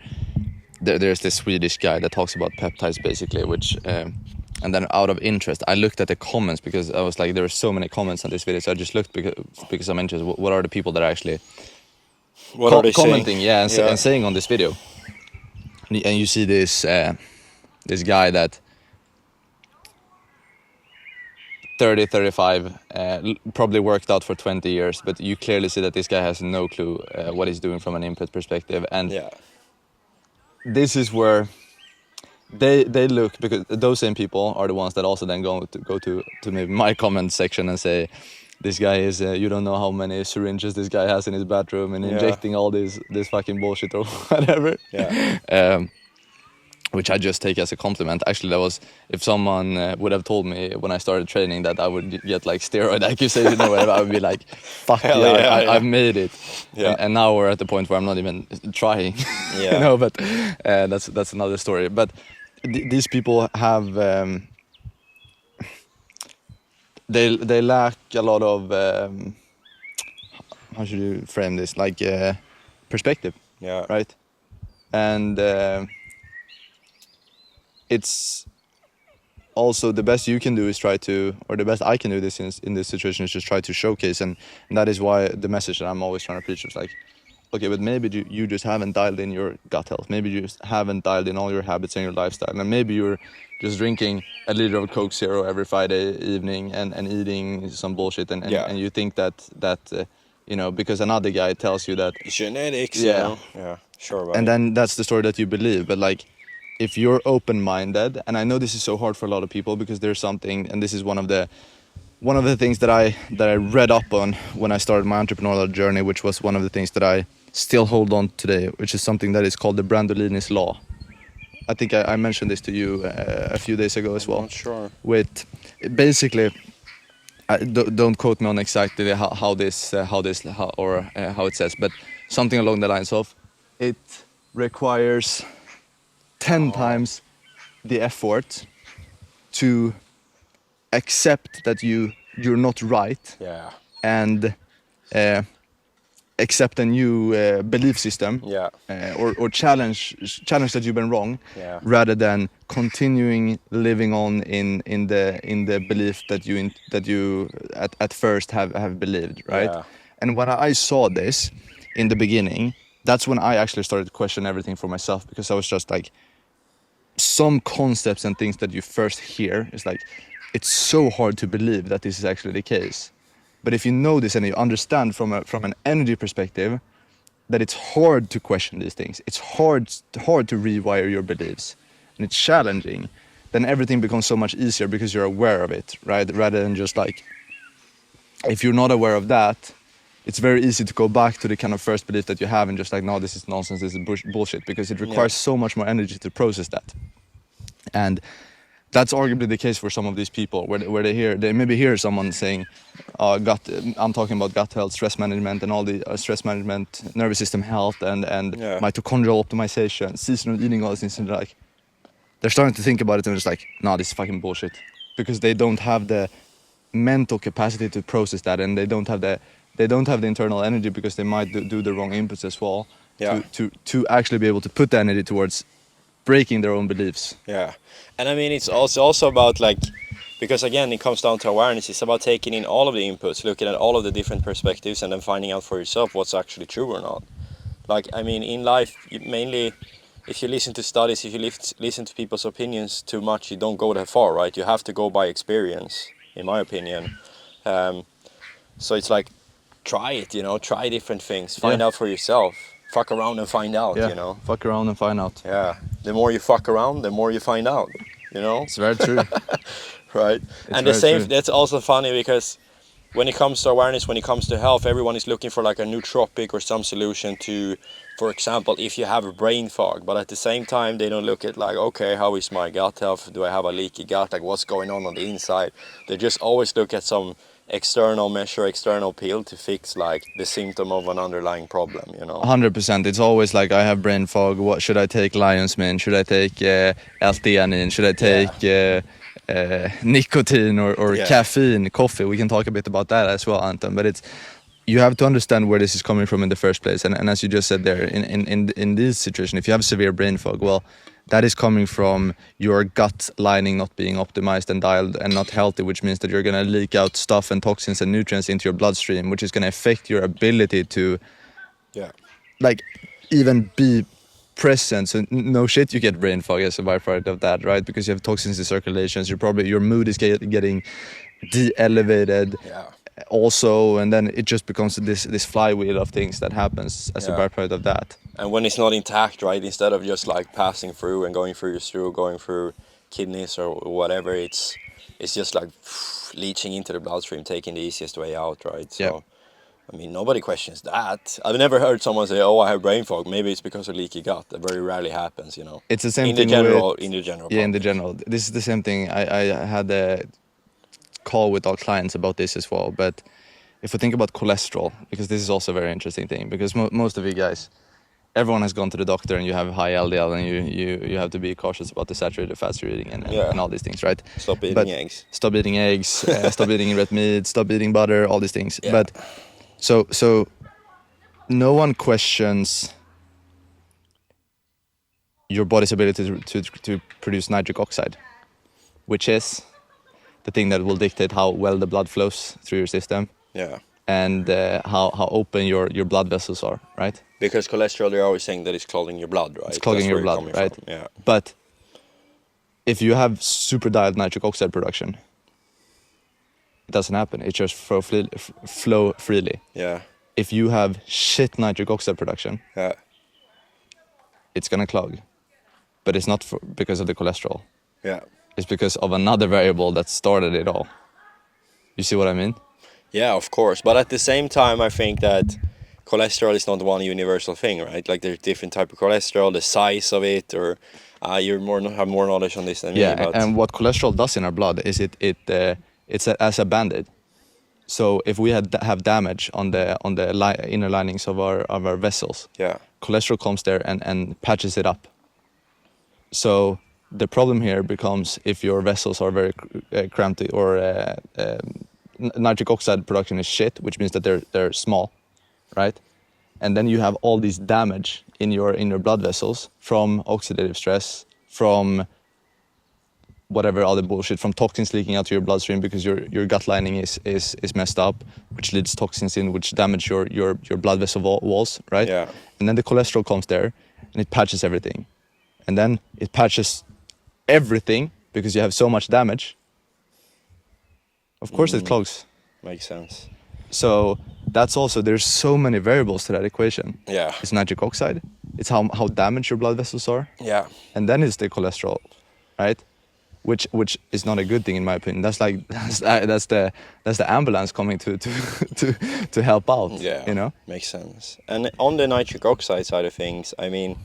there's this Swedish guy that talks about peptides basically, which and then out of interest I looked at the comments, because I was like, there are so many comments on this video, so I just looked because I'm interested. What are the people that are actually are they commenting saying? And saying on this video? And you see this guy that 30, 35, probably worked out for 20 years, but you clearly see that this guy has no clue what he's doing from an input perspective. And Yeah. this is where they look, because those same people are the ones that also then go to maybe my comment section and say, this guy is you don't know how many syringes this guy has in his bathroom and Yeah. injecting all this fucking bullshit or whatever. Yeah. Which I just take as a compliment. Actually, that was, if someone would have told me when I started training that I would get like steroid accusation or whatever, I would be like, fuck Hell yeah, yeah, I've made it. Yeah. And now we're at the point where I'm not even trying, Yeah. you know, but that's another story. But these people have, they lack a lot of, how should you frame this? Like perspective, Yeah. right? And it's also the best you can do is try to, or the best I can do this in this situation is just try to showcase, and that is why the message that I'm always trying to preach is like, okay, but maybe you just haven't dialed in your gut health, maybe you just haven't dialed in all your habits and your lifestyle, and maybe you're just drinking a liter of Coke Zero every Friday evening and eating some bullshit, and you think that you know, because another guy tells you that Genetics. Yeah. You know? Yeah. Sure. Buddy. and then that's the story that you believe. But like, if you're open-minded, and I know this is so hard for a lot of people because there's something, and this is one of the things that I read up on when I started my entrepreneurial journey, which was one of the things that I still hold on today, which is something that is called the Brandolini's law. I think I mentioned this to you a few days ago as well. Not sure. With basically, don't quote me on exactly how it says, but something along the lines of, it requires 10 times the effort to accept that you're not right, Yeah. and accept a new belief system, Yeah. or challenge that you've been wrong, Yeah. rather than continuing living on in the belief that you at first have believed, right? Yeah. And when I saw this in the beginning, that's when I actually started to question everything for myself, because I was just like, some concepts and things that you first hear is like, it's so hard to believe that this is actually the case. But if you know this and you understand from an energy perspective that it's hard to question these things, it's hard to rewire your beliefs, and it's challenging, then everything becomes so much easier because you're aware of it, right? Rather than just like, if you're not aware of that, it's very easy to go back to the kind of first belief that you have and just like, no, this is nonsense, this is bullshit, because it requires so much more energy to process that. And that's arguably the case for some of these people, where they maybe hear someone saying, I'm talking about gut health, stress management, and all the stress management, nervous system health, and mitochondrial optimization, seasonal eating, all these things, and they're starting to think about it and just like, no, this is fucking bullshit, because they don't have the mental capacity to process that, and they don't have the internal energy, because they might do the wrong inputs as well, to actually be able to put the energy towards breaking their own beliefs. Yeah, and I mean, it's also about like, because again, it comes down to awareness. It's about taking in all of the inputs, looking at all of the different perspectives, and then finding out for yourself what's actually true or not. Like, I mean, in life, mainly, if you listen to studies, if you listen to people's opinions too much, you don't go that far, right? You have to go by experience, in my opinion. So it's like, try it, you know, try different things, find out for yourself. Fuck around and find out, you know. Fuck around and find out. Yeah, the more you fuck around, the more you find out, you know. It's very true. Right. And the same, that's also funny, because when it comes to awareness, when it comes to health, everyone is looking for like a nootropic or some solution to, for example, if you have a brain fog. But at the same time, they don't look at like, okay, how is my gut health? Do I have a leaky gut? Like, what's going on the inside? They just always look at some external measure, external pill to fix like the symptom of an underlying problem, you know. 100%. It's always like, I have brain fog, what should I take? Lion's mane? Should I take L-theanine? Should I take nicotine or caffeine, coffee? We can talk a bit about that as well, Anton, but you have to understand where this is coming from in the first place. And as you just said there, in this situation, if you have severe brain fog, well, that is coming from your gut lining not being optimized and dialed and not healthy, which means that you're going to leak out stuff and toxins and nutrients into your bloodstream, which is going to affect your ability to like even be present. So no shit, you get brain fog as a byproduct of that, right? Because you have toxins in circulations. Your mood is getting de-elevated Yeah. also, and then it just becomes this flywheel of things that happens as a Yeah. byproduct of that. And when it's not intact, right, instead of just like passing through and going through your stool, going through kidneys or whatever, it's just like leaching into the bloodstream, taking the easiest way out, right? So, Yeah. I mean, nobody questions that. I've never heard someone say, "Oh, I have brain fog." Maybe it's because of leaky gut. That very rarely happens, you know. It's the same In the thing general, with in the general yeah, in the population. general. This is the same thing. I had a call with our clients about this as well. But if we think about cholesterol, because this is also a very interesting thing, because most of you guys, everyone has gone to the doctor and you have high LDL and you have to be cautious about the saturated fats you're eating Yeah. and all these things, right? Stop eating But eggs. stop eating eggs, stop eating red meat, stop eating butter, all these things. Yeah. But so no one questions your body's ability to produce nitric oxide, which is the thing that will dictate how well the blood flows through your system Yeah. and how open your blood vessels are, right? Because cholesterol, they're always saying that it's clogging your blood, right? It's clogging That's your where it's blood, coming right? from. Yeah. But if you have super dialed nitric oxide production, it doesn't happen. It just flow freely. Yeah. If you have shit nitric oxide production, Yeah. it's gonna clog. But it's not because of the cholesterol. Yeah. It's because of another variable that started it all. You see what I mean? Yeah, of course. But at the same time, I think that cholesterol is not one universal thing, right? Like there's different type of cholesterol, the size of it, or you have more knowledge on this than me. But And what cholesterol does in our blood is it's as a band-aid. So if we have damage on the inner linings of our vessels, yeah, cholesterol comes there and patches it up. So the problem here becomes if your vessels are very cramped or nitric oxide production is shit, which means that they're small, right? And then you have all this damage in your blood vessels from oxidative stress, from whatever other bullshit, from toxins leaking out to your bloodstream because your gut lining is messed up, which leads toxins in, which damage your blood vessel walls, right? Yeah. And then the cholesterol comes there and it patches everything. And then it patches everything because you have so much damage. Of course it clogs. Makes sense. So that's also, there's so many variables to that equation. Yeah. It's nitric oxide, it's how damaged your blood vessels are, Yeah. and then it's the cholesterol, right? Which is not a good thing in my opinion. That's like that's the ambulance coming to help out. Yeah. You know. Makes sense. And on the nitric oxide side of things, I mean,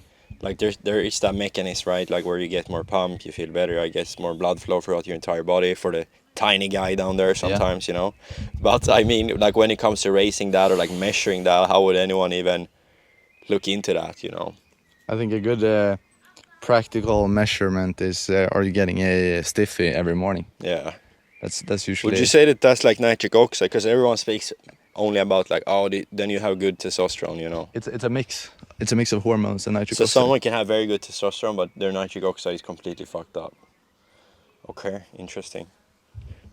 like there is that mechanism, right? Like where you get more pump, you feel better, I guess more blood flow throughout your entire body for the tiny guy down there sometimes, you know. But I mean, like when it comes to racing that or like measuring that, how would anyone even look into that, you know? I think a good practical measurement is are you getting a stiffy every morning? Yeah. That's usually. Would you say that that's like nitric oxide? Because everyone speaks only about like, oh, then you have good testosterone, you know. It's a mix. It's a mix of hormones and nitric So oxide. someone can have very good testosterone, but their nitric oxide is completely fucked up. Okay, interesting.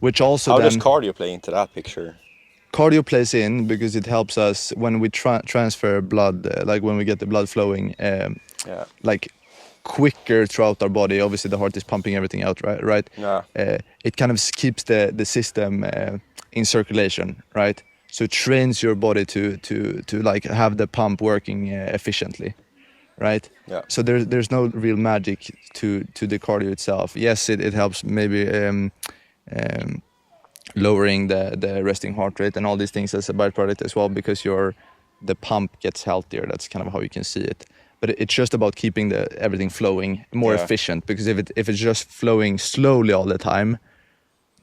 Which also How then does cardio play into that picture? cardio plays in because it helps us when we transfer blood, like when we get the blood flowing, Yeah. like quicker throughout our body. Obviously, the heart is pumping everything out, right? Yeah. It kind of keeps the system in circulation, right? So it trains your body to like have the pump working efficiently, right? Yeah. So there's no real magic to the cardio itself. Yes, it helps maybe lowering the resting heart rate and all these things as a byproduct as well because the pump gets healthier. That's kind of how you can see it. But it's just about keeping everything flowing more efficient because if it's just flowing slowly all the time,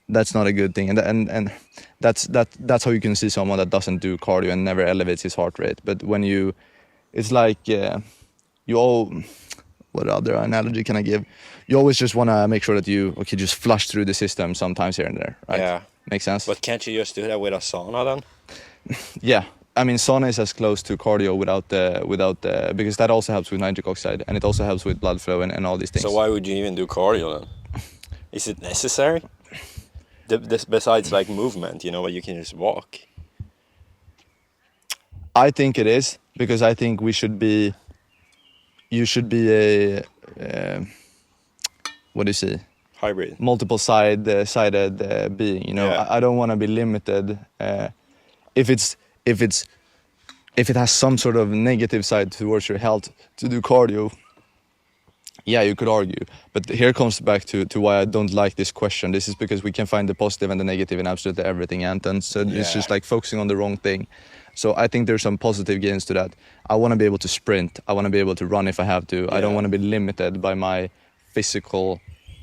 that's not a good thing. And that's how you can see someone that doesn't do cardio and never elevates his heart rate. But when it's like what other analogy can I give? You always just want to make sure that you just flush through the system sometimes here and there, right? Yeah. Makes sense? But can't you just do that with a sauna then? Yeah. I mean, sauna is as close to cardio without because that also helps with nitric oxide and it also helps with blood flow and all these things. So why would you even do cardio then? Is it necessary? Besides like movement, you know, where you can just walk. I think it is because I think you should be a what do you say? hybrid. multiple sided being. You know, Yeah. I don't want to be limited. If it has some sort of negative side towards your health to do cardio, yeah, you could argue. But here comes back to why I don't like this question. This is because we can find the positive and the negative in absolutely everything, Anton. So it's just like focusing on the wrong thing. So I think there's some positive gains to that. I want to be able to sprint. I want to be able to run if I have to. I don't want to be limited by my physical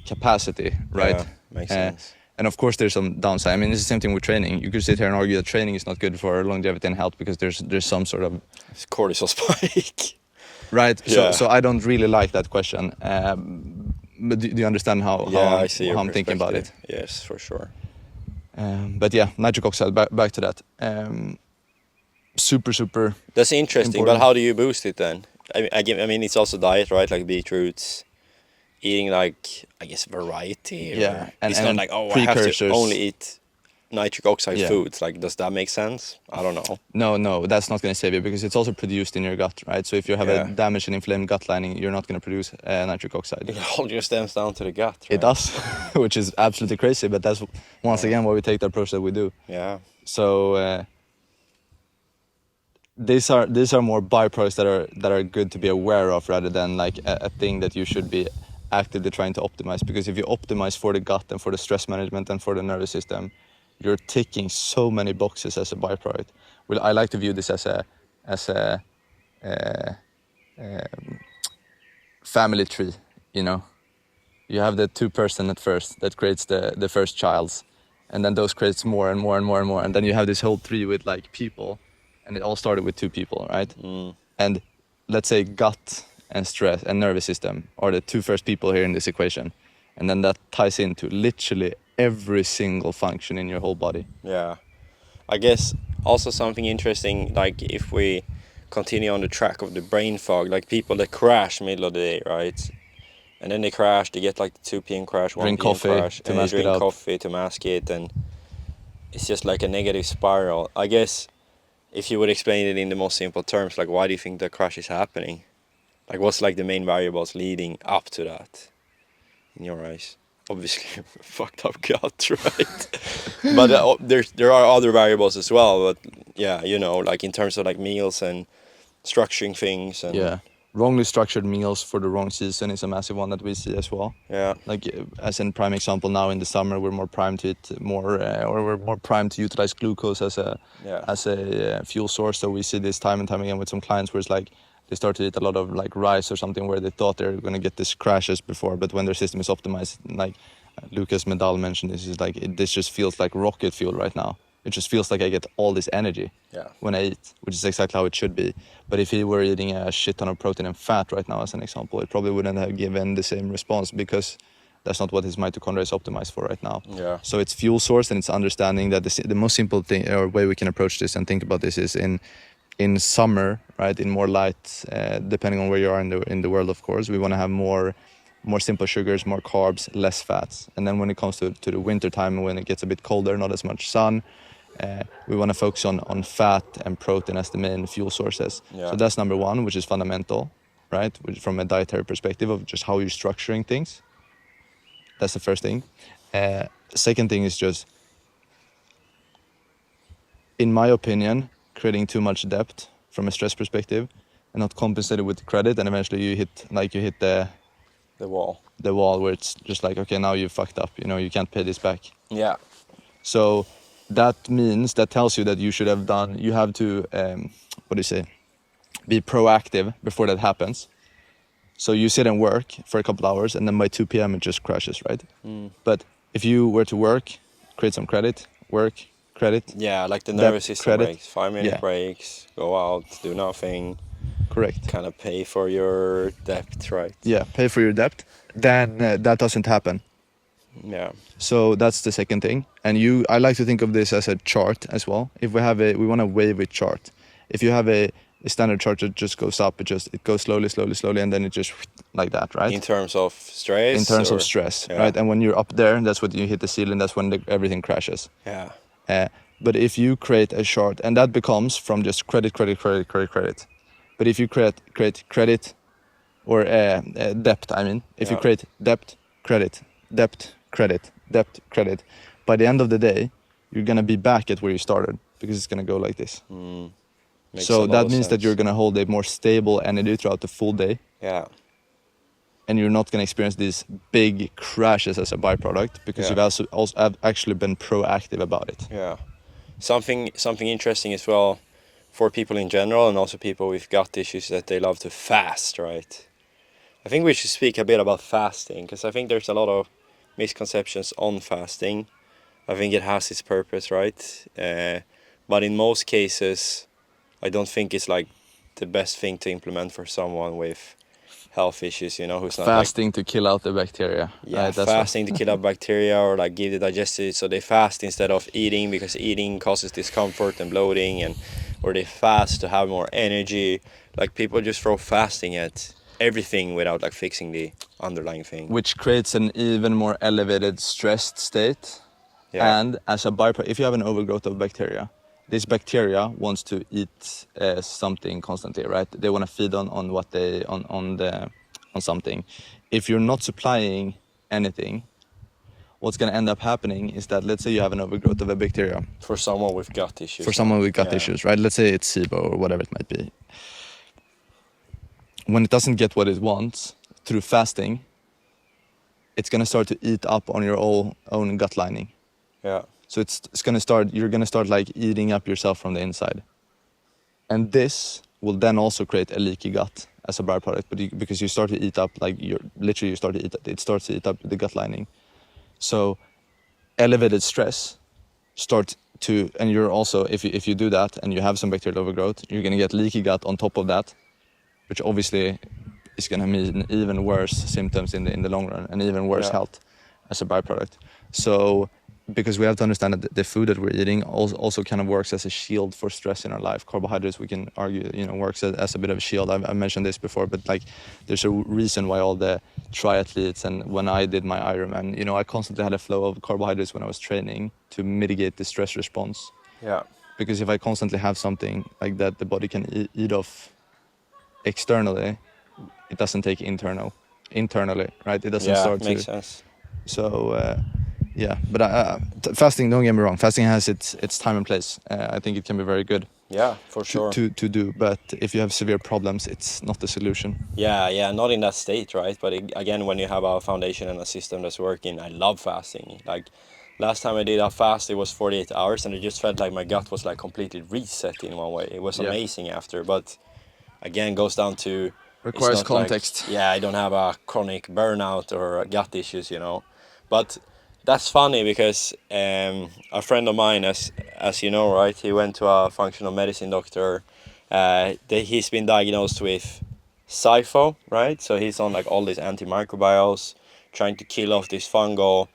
capacity, right? Yeah, makes sense. And of course, there's some downside. I mean, it's the same thing with training. You could sit here and argue that training is not good for longevity and health because there's some sort of It's cortisol spike. right. Yeah. So I don't really like that question. But do you understand how I see your I'm thinking about it? perspective. Yes, for sure. But yeah, nitric oxide. Back to that. Super. That's interesting. Important. But how do you boost it then? I mean, it's also diet, right? Like beetroots, eating like I guess variety. Yeah, or and it's not like I have to precursors. only eat nitric oxide Yeah. foods. Like, does that make sense? I don't know. No, that's not going to save you because it's also produced in your gut, right? So if you have a damaged and inflamed gut lining, you're not going to produce nitric oxide. It all just stems down to the gut. Right? It does, which is absolutely crazy. But that's once again why we take the approach that we do. Yeah. So these are more byproducts that are good to be aware of rather than like a thing that you should be actively trying to optimize. Because if you optimize for the gut and for the stress management and for the nervous system, you're ticking so many boxes as a byproduct. Well, I like to view this as a family tree. You know, you have the two person at first that creates the first child's, and then those creates more and more and more and more, and then you have this whole tree with like people, and it all started with two people, right? And let's say gut and stress and nervous system are the two first people here in this equation, and then that ties into literally every single function in your whole body. Yeah. I guess also something interesting, like if we continue on the track of the brain fog, like people that crash middle of the day, right? And then they crash, they get like the 2 p.m. crash, 1 Drink p.m. coffee crash, to and they mask it drink up. coffee to mask it, and it's just like a negative spiral. I guess if you would explain it in the most simple terms, like why do you think the crash is happening? Like what's like the main variables leading up to that in your eyes? Obviously fucked up gut, right? But there are other variables as well, but yeah, you know, like in terms of like meals and structuring things and Yeah, wrongly structured meals for the wrong season is a massive one that we see as well. yeah. Like as in prime example, now in the summer we're more primed to eat more, or we're more primed to utilize glucose as a fuel source. So we see this time and time again with some clients where it's like they start to eat a lot of like rice or something where they thought they were going to get this crashes before, but when their system is optimized, like Lucas Medal mentioned, this is like this just feels like rocket fuel right now. It just feels like I get all this energy when I eat, which is exactly how it should be. But if he were eating a shit ton of protein and fat right now, as an example, it probably wouldn't have given the same response because that's not what his mitochondria is optimized for right now. Yeah. So it's fuel source, and it's understanding that the most simple thing or way we can approach this and think about this is in summer, right? In more light, depending on where you are in the world, of course, we want to have more simple sugars, more carbs, less fats. And then when it comes to the winter time, when it gets a bit colder, not as much sun, we want to focus on fat and protein as the main fuel sources. So that's number one, which is fundamental, right? From a dietary perspective of just how you're structuring things. That's the first thing. Second thing is just, in my opinion, creating too much debt from a stress perspective and not compensated with credit, and eventually you hit the wall where it's just like, okay, now you fucked up, you know, you can't pay this back. Yeah. So that tells you that you have to be proactive before that happens. So you sit and work for a couple hours, and then by 2 p.m. it just crashes, right? But if you were to work, create some credit, work, credit. Yeah, like the nervous system credit. breaks, 5-minute breaks, go out, do nothing. Correct. Kind of pay for your debt, right? Yeah, pay for your debt. Then that doesn't happen. Yeah. So that's the second thing. And I like to think of this as a chart as well. If we want a wave chart. If you have a standard chart that just goes up, it goes slowly, and then it just like that, right? In terms of stress? In terms of stress, right? And when you're up there, that's when you hit the ceiling, that's when everything crashes. Yeah. But if you create a chart, and that becomes from just credit. But if you create credit or debt, I mean, if you create debt, credit, debt, credit, debt, credit. By the end of the day, you're gonna be back at where you started because it's gonna go like this. Makes a So lot that of means that sense. you're gonna hold a more stable energy throughout the full day, Yeah. and you're not gonna experience these big crashes as a byproduct because Yeah. you've also have actually been proactive about it. Yeah. Something interesting as well for people in general and also people with gut issues that they love to fast, right? I think we should speak a bit about fasting because I think there's a lot of misconceptions on fasting. I think it has its purpose, right? But in most cases, I don't think it's like the best thing to implement for someone with health issues, you know, who's not like Fasting to kill out the bacteria. Right? That's fasting to kill out bacteria or like give the digestive, so they fast instead of eating because eating causes discomfort and bloating, and or they fast to have more energy. Like people just throw fasting at everything without like fixing the underlying thing. which creates an even more elevated stressed state. Yeah. And as a byproduct, if you have an overgrowth of bacteria, this bacteria wants to eat something constantly, right? They want to feed on what they on something. If you're not supplying anything, what's going to end up happening is that, let's say you have an overgrowth of a bacteria For someone with gut issues. for someone with gut Yeah. issues, right? Let's say it's SIBO or whatever it might be. When it doesn't get what it wants through fasting, it's going to start to eat up on your own gut lining. Yeah. So it's going to start, you're going to start like eating up yourself from the inside. And this will then also create a leaky gut as a byproduct, but because you start to eat up, like you start to eat, it starts to eat up the gut lining. So elevated stress start to, and you're also, if you do that and you have some bacterial overgrowth, you're going to get leaky gut on top of that, which obviously is going to mean even worse symptoms in the long run and even worse Yeah. health as a byproduct. So because we have to understand that the food that we're eating also kind of works as a shield for stress in our life. Carbohydrates, we can argue, works as a bit of a shield. I mentioned this before, but like there's a reason why all the triathletes, and when I did my Ironman, I constantly had a flow of carbohydrates when I was training to mitigate the stress response. Yeah. Because if I constantly have something like that, the body can eat off externally, it doesn't take internally, right? It doesn't Yeah. start Makes to. sense. So yeah, but fasting, don't get me wrong, fasting has its time and place. I think it can be very good Yeah, for sure. to do, but if you have severe problems, it's not the solution. Yeah, not in that state, right? But again, when you have a foundation and a system that's working, I love fasting. Like last time I did a fast, it was 48 hours, and it just felt like my gut was like completely reset in one way. It was Yeah. amazing after, but again, goes down to Requires it's not context. Like, I don't have a chronic burnout or gut issues, But that's funny because a friend of mine, as you know, right, he went to a functional medicine doctor. He's been diagnosed with SIFO, right? So he's on like all these antimicrobials, trying to kill off this fungal,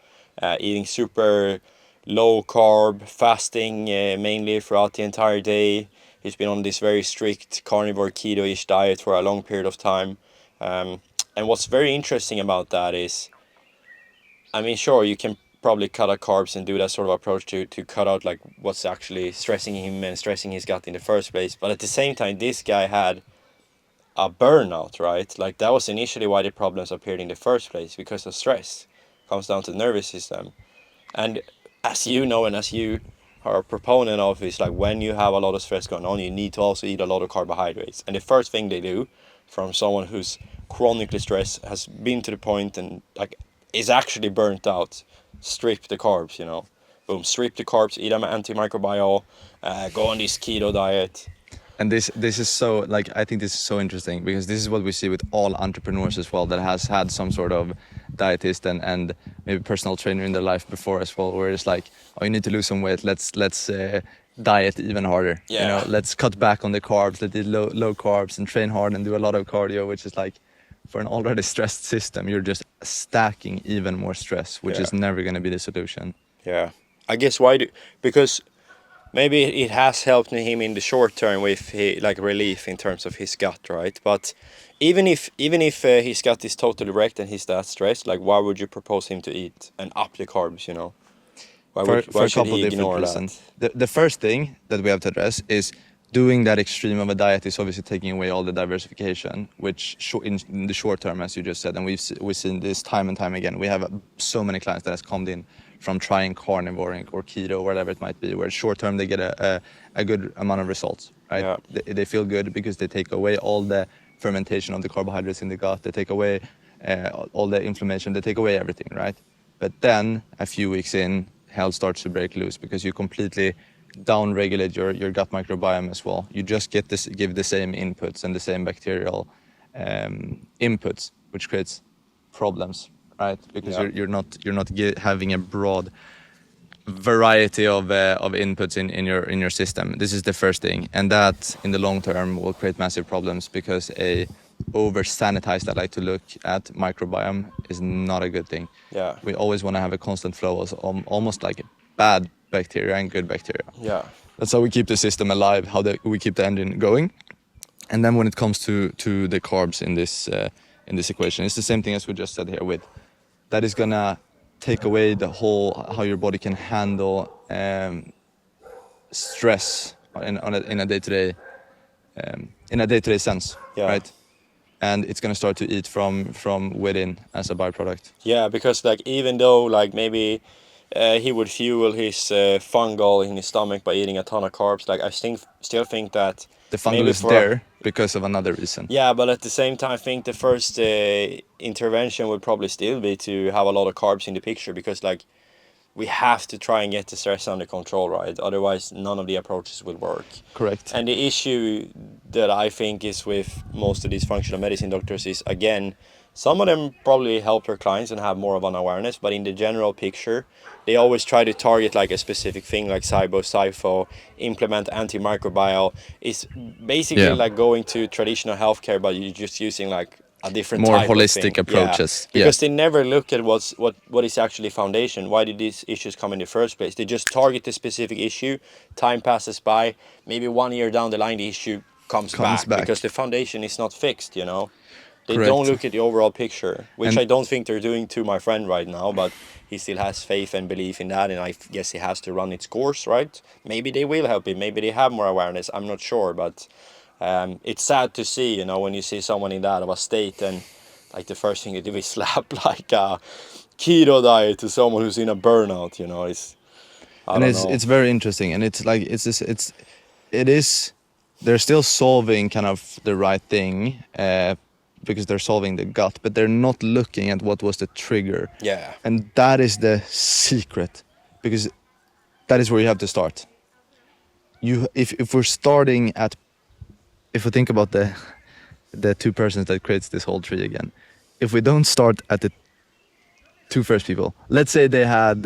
eating super low carb, fasting mainly throughout the entire day. He's been on this very strict carnivore keto-ish diet for a long period of time. And what's very interesting about that is, I mean, sure, you can probably cut out carbs and do that sort of approach to cut out like what's actually stressing him and stressing his gut in the first place. But at the same time, this guy had a burnout, right? Like that was initially why the problems appeared in the first place, because of stress. Comes down to the nervous system. And as you know, and as you are a proponent of, is like when you have a lot of stress going on, you need to also eat a lot of carbohydrates. And the first thing they do from someone who's chronically stressed, has been to the point and like is actually burnt out, strip the carbs, Boom, strip the carbs, eat an antimicrobial, go on this keto diet. And this is so, like, I think this is so interesting because this is what we see with all entrepreneurs as well that has had some sort of dietist and maybe personal trainer in their life before as well, where it's like, oh, you need to lose some weight, let's diet even harder. Yeah. Let's cut back on the carbs, let's eat low carbs and train hard and do a lot of cardio, which is like, for an already stressed system, you're just stacking even more stress, which is never going to be the solution. Yeah, I guess because maybe it has helped him in the short term with like relief in terms of his gut, right? But even if his gut is totally wrecked and he's that stressed, like why would you propose him to eat and up the carbs? Why For should a couple he different ignore reasons. that? The first thing that we have to address is, doing that extreme of a diet is obviously taking away all the diversification, which in the short term, as you just said, and we've seen this time and time again. We have so many clients that has come in from trying carnivore or keto, whatever it might be, where short term they get a good amount of results, right? Yeah. They feel good because they take away all the fermentation of the carbohydrates in the gut. They take away all the inflammation. They take away everything, right? But then a few weeks in, hell starts to break loose because you completely down-regulate your gut microbiome as well. You just give the same inputs and the same bacterial inputs, which creates problems, right? Because you're not having a broad variety of inputs in your system. This is the first thing, and that in the long term will create massive problems because a over sanitized, I like to look at, microbiome is not a good thing. Yeah. We always want to have a constant flow of almost like bad bacteria and good bacteria. Yeah. That's how we keep the system alive, we keep the engine going. And then when it comes to the carbs in this equation, it's the same thing as we just said here with that is gonna take away the whole how your body can handle stress in a day-to-day sense, right? And it's gonna start to eat from within as a byproduct. Yeah, because like even though like maybe he would fuel his fungal in his stomach by eating a ton of carbs, like I still think that the fungal is there because of another reason. Yeah, but at the same time, I think the first intervention would probably still be to have a lot of carbs in the picture, because like we have to try and get the stress under control, right? Otherwise, none of the approaches will work. Correct. And the issue that I think is with most of these functional medicine doctors is, again, some of them probably help their clients and have more of an awareness, but in the general picture, they always try to target like a specific thing, like SIBO, implement antimicrobial. It's basically like going to traditional healthcare, but you're just using like a different more type holistic of thing. approaches. Because they never look at what is actually foundation. Why did these issues come in the first place? They just target the specific issue. Time passes by. Maybe 1 year down the line, the issue comes back because the foundation is not fixed. You know. They don't look at the overall picture, which I don't think they're doing to my friend right now, but he still has faith and belief in that, and I guess he has to run its course, right? Maybe they will help him, maybe they have more awareness, I'm not sure, but it's sad to see, you know, when you see someone in that of a state, and like the first thing you do is slap like a keto diet to someone who's in a burnout, you know, it's very interesting, and it's like, they're still solving kind of the right thing, because they're solving the gut, but they're not looking at what was the trigger. Yeah. And that is the secret, because that is where you have to start. If we're starting at, if we think about the two persons that creates this whole tree again, if we don't start at the two first people, let's say they had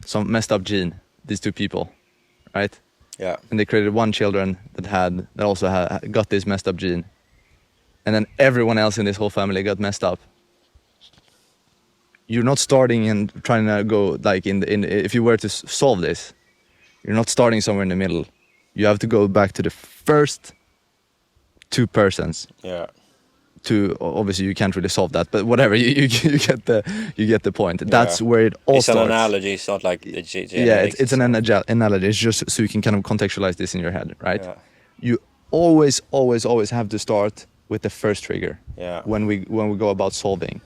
some messed up gene, these two people, right? Yeah. And they created one children that also got this messed up gene. And then everyone else in this whole family got messed up. You're not starting and trying to go like if you were to solve this, you're not starting somewhere in the middle. You have to go back to the first two persons. Yeah. Obviously you can't really solve that, but whatever, you get the point. Yeah. That's where it all starts. It's an analogy. It's not like the genetics. Yeah, it's an analogy. It's just so you can kind of contextualize this in your head, right? Yeah. You always have to start with the first trigger when we go about solving,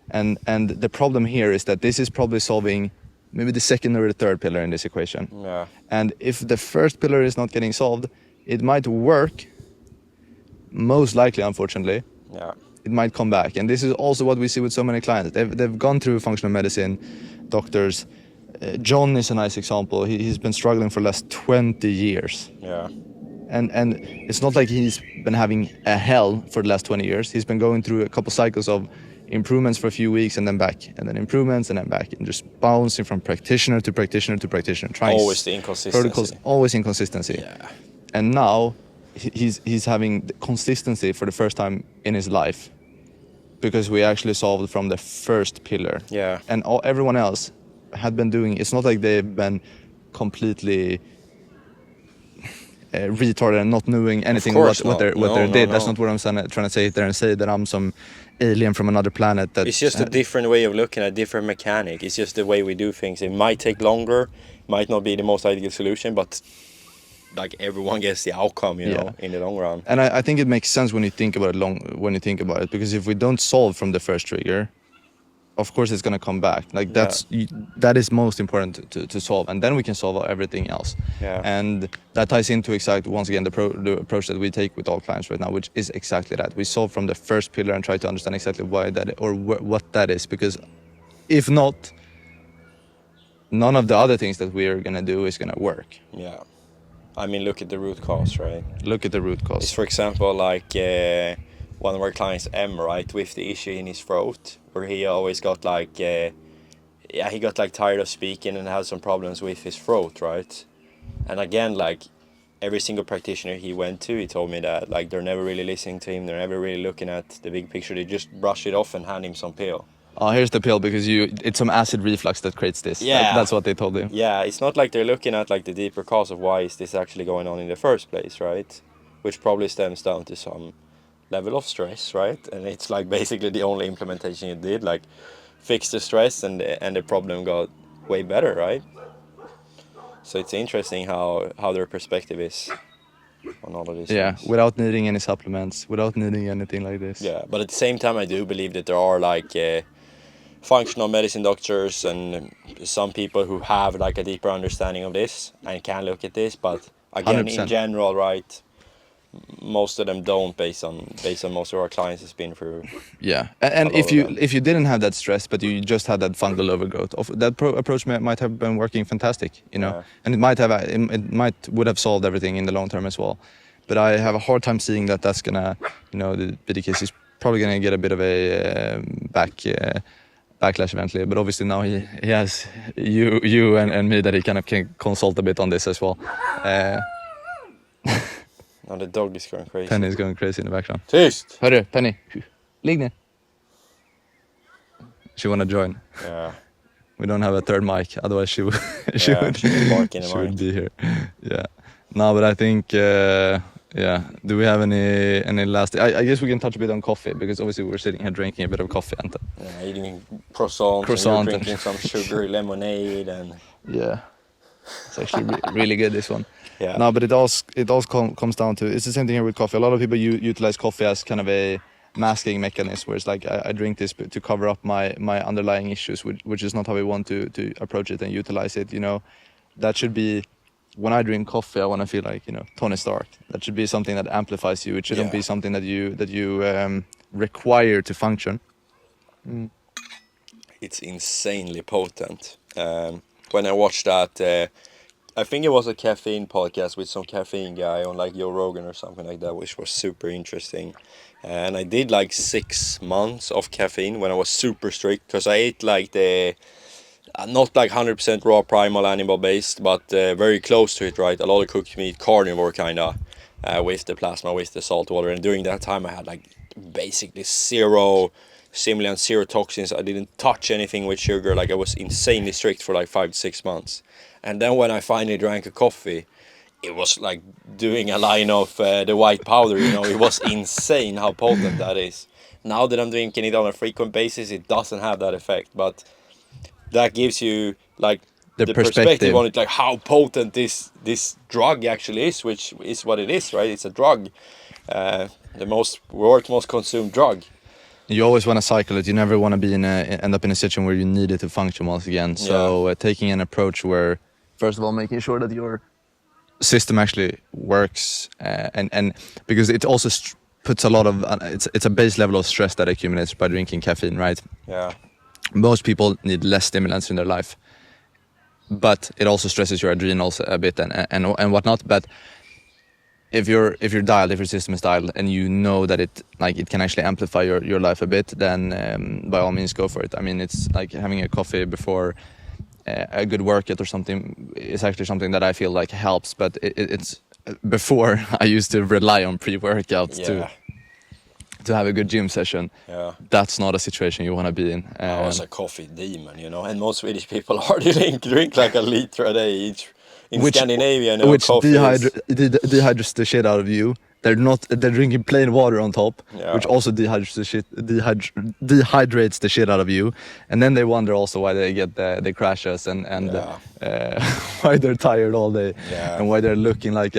and the problem here is that this is probably solving maybe the second or the third pillar in this equation. And if the first pillar is not getting solved, it might work, most likely, unfortunately. It might come back, and this is also what we see with so many clients. They've gone through functional medicine doctors. John is a nice example. He's been struggling for the last 20 years. And it's not like he's been having a hell for the last 20 years. He's been going through a couple cycles of improvements for a few weeks and then back, and then improvements and then back, and just bouncing from practitioner to practitioner to practitioner, trying always the inconsistency. Protocols, always inconsistency. And now he's having the consistency for the first time in his life, because we actually solved from the first pillar. And everyone else had been doing. It's not like they've been completely retarded and not knowing anything what they did. That's not what I'm trying to say there and say that I'm some alien from another planet. It's just a different way of looking at different mechanic. It's just the way we do things. It might take longer, might not be the most ideal solution, but like everyone gets the outcome, you know, in the long run. And I think it makes sense when you think about it because if we don't solve from the first trigger, of course it's gonna come back. Like that is most important to solve, and then we can solve everything else. Yeah. And that ties into exactly once again the approach that we take with all clients right now, which is exactly that. We solve from the first pillar and try to understand exactly why that or what that is, because if not, none of the other things that we are gonna do is gonna work. Yeah. I mean, look at the root cause, right? Look at the root cause. It's, for example, like one of our clients, M, right, with the issue in his throat, where he always got like, he got like tired of speaking and had some problems with his throat, right? And again, like every single practitioner he went to, he told me that like they're never really listening to him, they're never really looking at the big picture, they just brush it off and hand him some pill. Oh, here's the pill because it's some acid reflux that creates this. Yeah. That's what they told him. Yeah, it's not like they're looking at like the deeper cause of why is this actually going on in the first place, right? Which probably stems down to some level of stress, right? And it's like basically the only implementation you did, like fix the stress and the problem got way better, right? So it's interesting how their perspective is on all of these things. Without needing any supplements, without needing anything like this. Yeah, but at the same time I do believe that there are like functional medicine doctors and some people who have like a deeper understanding of this and can look at this, but again 100%. In general, right, most of them don't, based on most of our clients has been through. Yeah, and if you didn't have that stress but you just had that fungal overgrowth, that approach might have been working fantastic, you know. And it would have solved everything in the long term as well. But I have a hard time seeing that that's gonna, you know, the BDKs is probably gonna get a bit of a backlash eventually, but obviously now he has you and me that he kind of can consult a bit on this as well. Now the dog is going crazy. Penny is going crazy in the background. Tyst! Hörru, Penny. Ligg ner. She wanna join. Yeah. We don't have a third mic, otherwise she would be here. Yeah. No, but I think do we have any last... I guess we can touch a bit on coffee, because obviously we're sitting here drinking a bit of coffee and eating croissant and you're drinking some sugary lemonade and... Yeah. It's actually really good, this one. Yeah. No, but it all comes down to... It's the same thing here with coffee. A lot of people utilize coffee as kind of a masking mechanism, where it's like I drink this to cover up my underlying issues, which is not how we want to approach it and utilize it, you know. That should be... When I drink coffee, I want to feel like, you know, Tony Stark. That should be something that amplifies you. It shouldn't be something that you require to function. Mm. It's insanely potent. When I watched that, I think it was a caffeine podcast with some caffeine guy on like Joe Rogan or something like that, which was super interesting. And I did like 6 months of caffeine when I was super strict, because I ate like the... not like 100% raw primal animal based, but very close to it, right? A lot of cooked meat, carnivore kind of, with the plasma, with the salt water. And during that time I had like basically zero stimulant, zero toxins. I didn't touch anything with sugar. Like I was insanely strict for like 5 to 6 months. And then when I finally drank a coffee, it was like doing a line of the white powder, you know. It was insane how potent that is. Now that I'm drinking it on a frequent basis, it doesn't have that effect, but that gives you like the perspective on it, like how potent this drug actually is, which is what it is, right? It's a drug, the world's most consumed drug. You always want to cycle it. You never want to end up in a situation where you need it to function once again. So taking an approach where, first of all, making sure that your system actually works, and because it also puts a lot of it's a base level of stress that accumulates by drinking caffeine, right? Yeah. Most people need less stimulants in their life, but it also stresses your adrenals a bit and whatnot. But if you're dialed, if your system is dialed, and you know that it can actually amplify your life a bit, then by all means go for it. I mean, it's like having a coffee before a good workout or something is actually something that I feel like helps. But it's before I used to rely on pre-workouts to have a good gym session. Yeah. That's not a situation you want to be in. I was a coffee demon, you know, and most Swedish people hardly drink like a liter a day each. In Scandinavia, no, which coffee dehydrates the shit out of you. They're drinking plain water on top, Yeah. which also dehydrates the shit out of you, and then they wonder also why they get the crashes and why they're tired all day, Yeah. and why they're looking like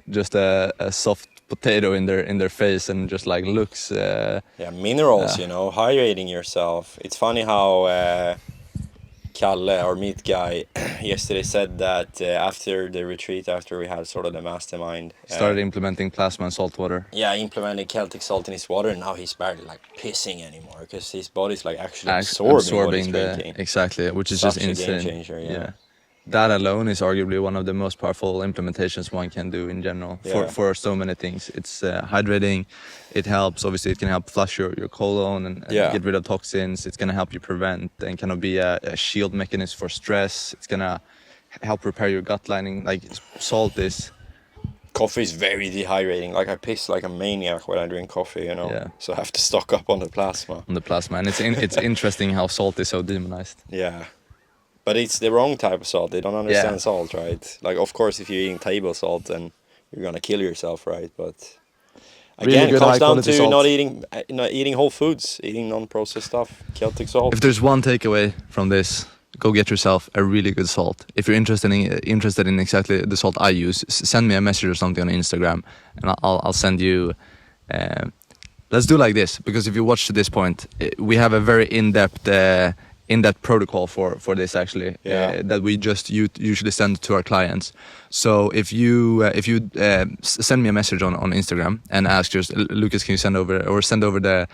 just a soft potato in their face, and just like looks. Minerals, hydrating yourself. It's funny how Kalle, our meat guy, yesterday said that after the retreat, after we had sort of the mastermind, Started implementing plasma and salt water. Yeah, implementing Celtic salt in his water, and now he's barely like pissing anymore because his body's like actually absorbing what he's drinking. Exactly, which is Such just insane. a game changer, yeah. That alone is arguably one of the most powerful implementations one can do in general for so many things. It's hydrating. It helps. Obviously, it can help flush your colon and get rid of toxins. It's gonna help you prevent and kind of be a shield mechanism for stress. It's gonna help repair your gut lining. Like salt is. Coffee is very dehydrating. Like I piss like a maniac when I drink coffee, Yeah. So I have to stock up on the plasma. And it's interesting how salt is so demonized. Yeah. But it's the wrong type of salt. They don't understand salt, right? Like, of course, if you're eating table salt, then you're gonna kill yourself, right? But again, really it comes down to salt. not eating whole foods, eating non-processed stuff, Celtic salt. If there's one takeaway from this, go get yourself a really good salt. If you're interested in exactly the salt I use, send me a message or something on Instagram, and I'll send you. Let's do like this, because if you watch to this point, we have a very in-depth protocol for this actually, that we just usually send to our clients. So if you send me a message on Instagram and ask just, Lucas, can you send over the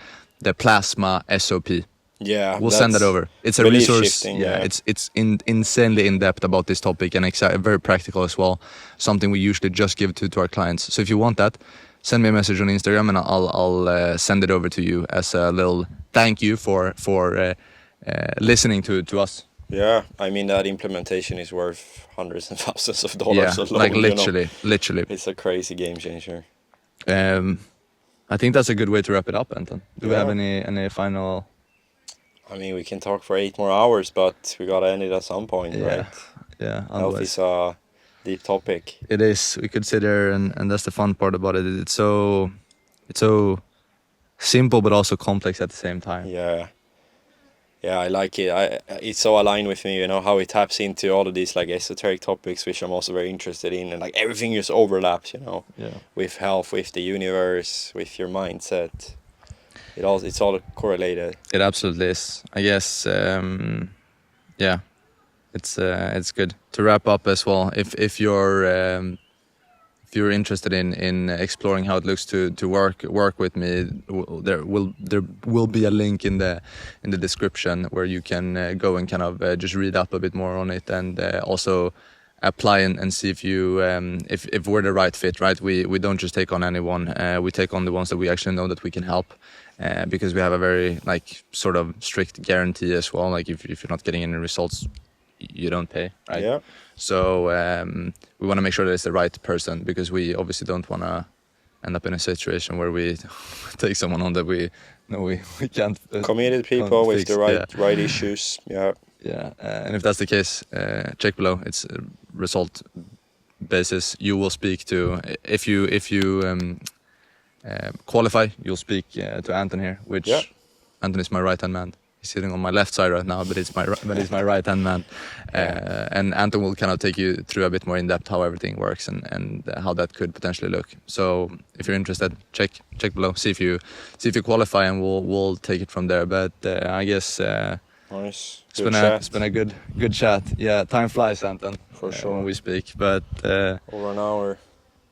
plasma SOP? Yeah, we'll send that over. It's a resource. It's insanely in depth about this topic, and very practical as well. Something we usually just give to our clients. So if you want that, send me a message on Instagram, and I'll send it over to you as a little thank you for listening to us. Yeah, I mean that implementation is worth hundreds and thousands of dollars alone. Like literally. It's a crazy game changer. I think that's a good way to wrap it up, Anton. Do we have any final? I mean, we can talk for 8 more hours, but we gotta end it at some point, right? Yeah. Health is a deep topic. It is. We could sit there, and that's the fun part about it. It's so simple, but also complex at the same time. Yeah, I like it. It's so aligned with me, how it taps into all of these like esoteric topics, which I'm also very interested in, and like everything just overlaps, with health, with the universe, with your mindset. It's all correlated. It absolutely is. I guess, it's good to wrap up as well. If you're interested in exploring how it looks to work with me, there will be a link in the description where you can go and kind of just read up a bit more on it, and also apply and see if you if we're the right fit, right? We don't just take on anyone. We take on the ones that we actually know that we can help, because we have a very like sort of strict guarantee as well. Like if you're not getting any results, you don't pay, right? Yeah. So we want to make sure that it's the right person, because we obviously don't want to end up in a situation where we take someone on that we know we can't. Committed people with the right issues. Yeah. And if that's the case, check below. It's a result basis. You will speak to, if you qualify, you'll speak to Anton here, which Anton is my right-hand man. He's sitting on my left side right now, but he's my right-hand man. And Anton will kind of take you through a bit more in depth how everything works and how that could potentially look. So if you're interested, check below, see if you qualify, and we'll take it from there. But I guess nice. It's been a good chat. Yeah, time flies, Anton. For sure. When we speak, but over an hour.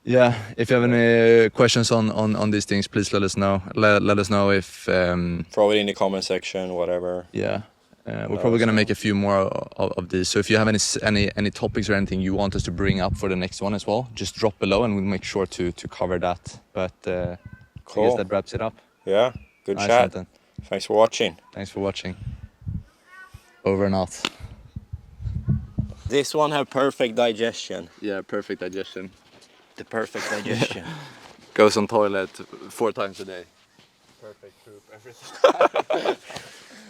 Yeah, if you have any questions on these things, please let us know. Let us know if throw it in the comment section, whatever. Yeah, we're probably gonna make a few more of these. So if you have any topics or anything you want us to bring up for the next one as well, just drop below, and we'll make sure to cover that. But cool. I guess that wraps it up. Yeah, good nice, chat. Anton. Thanks for watching. Over and out. This one have perfect digestion. Yeah, perfect digestion. The perfect digestion. Goes on toilet 4 times a day. Perfect poop, everything.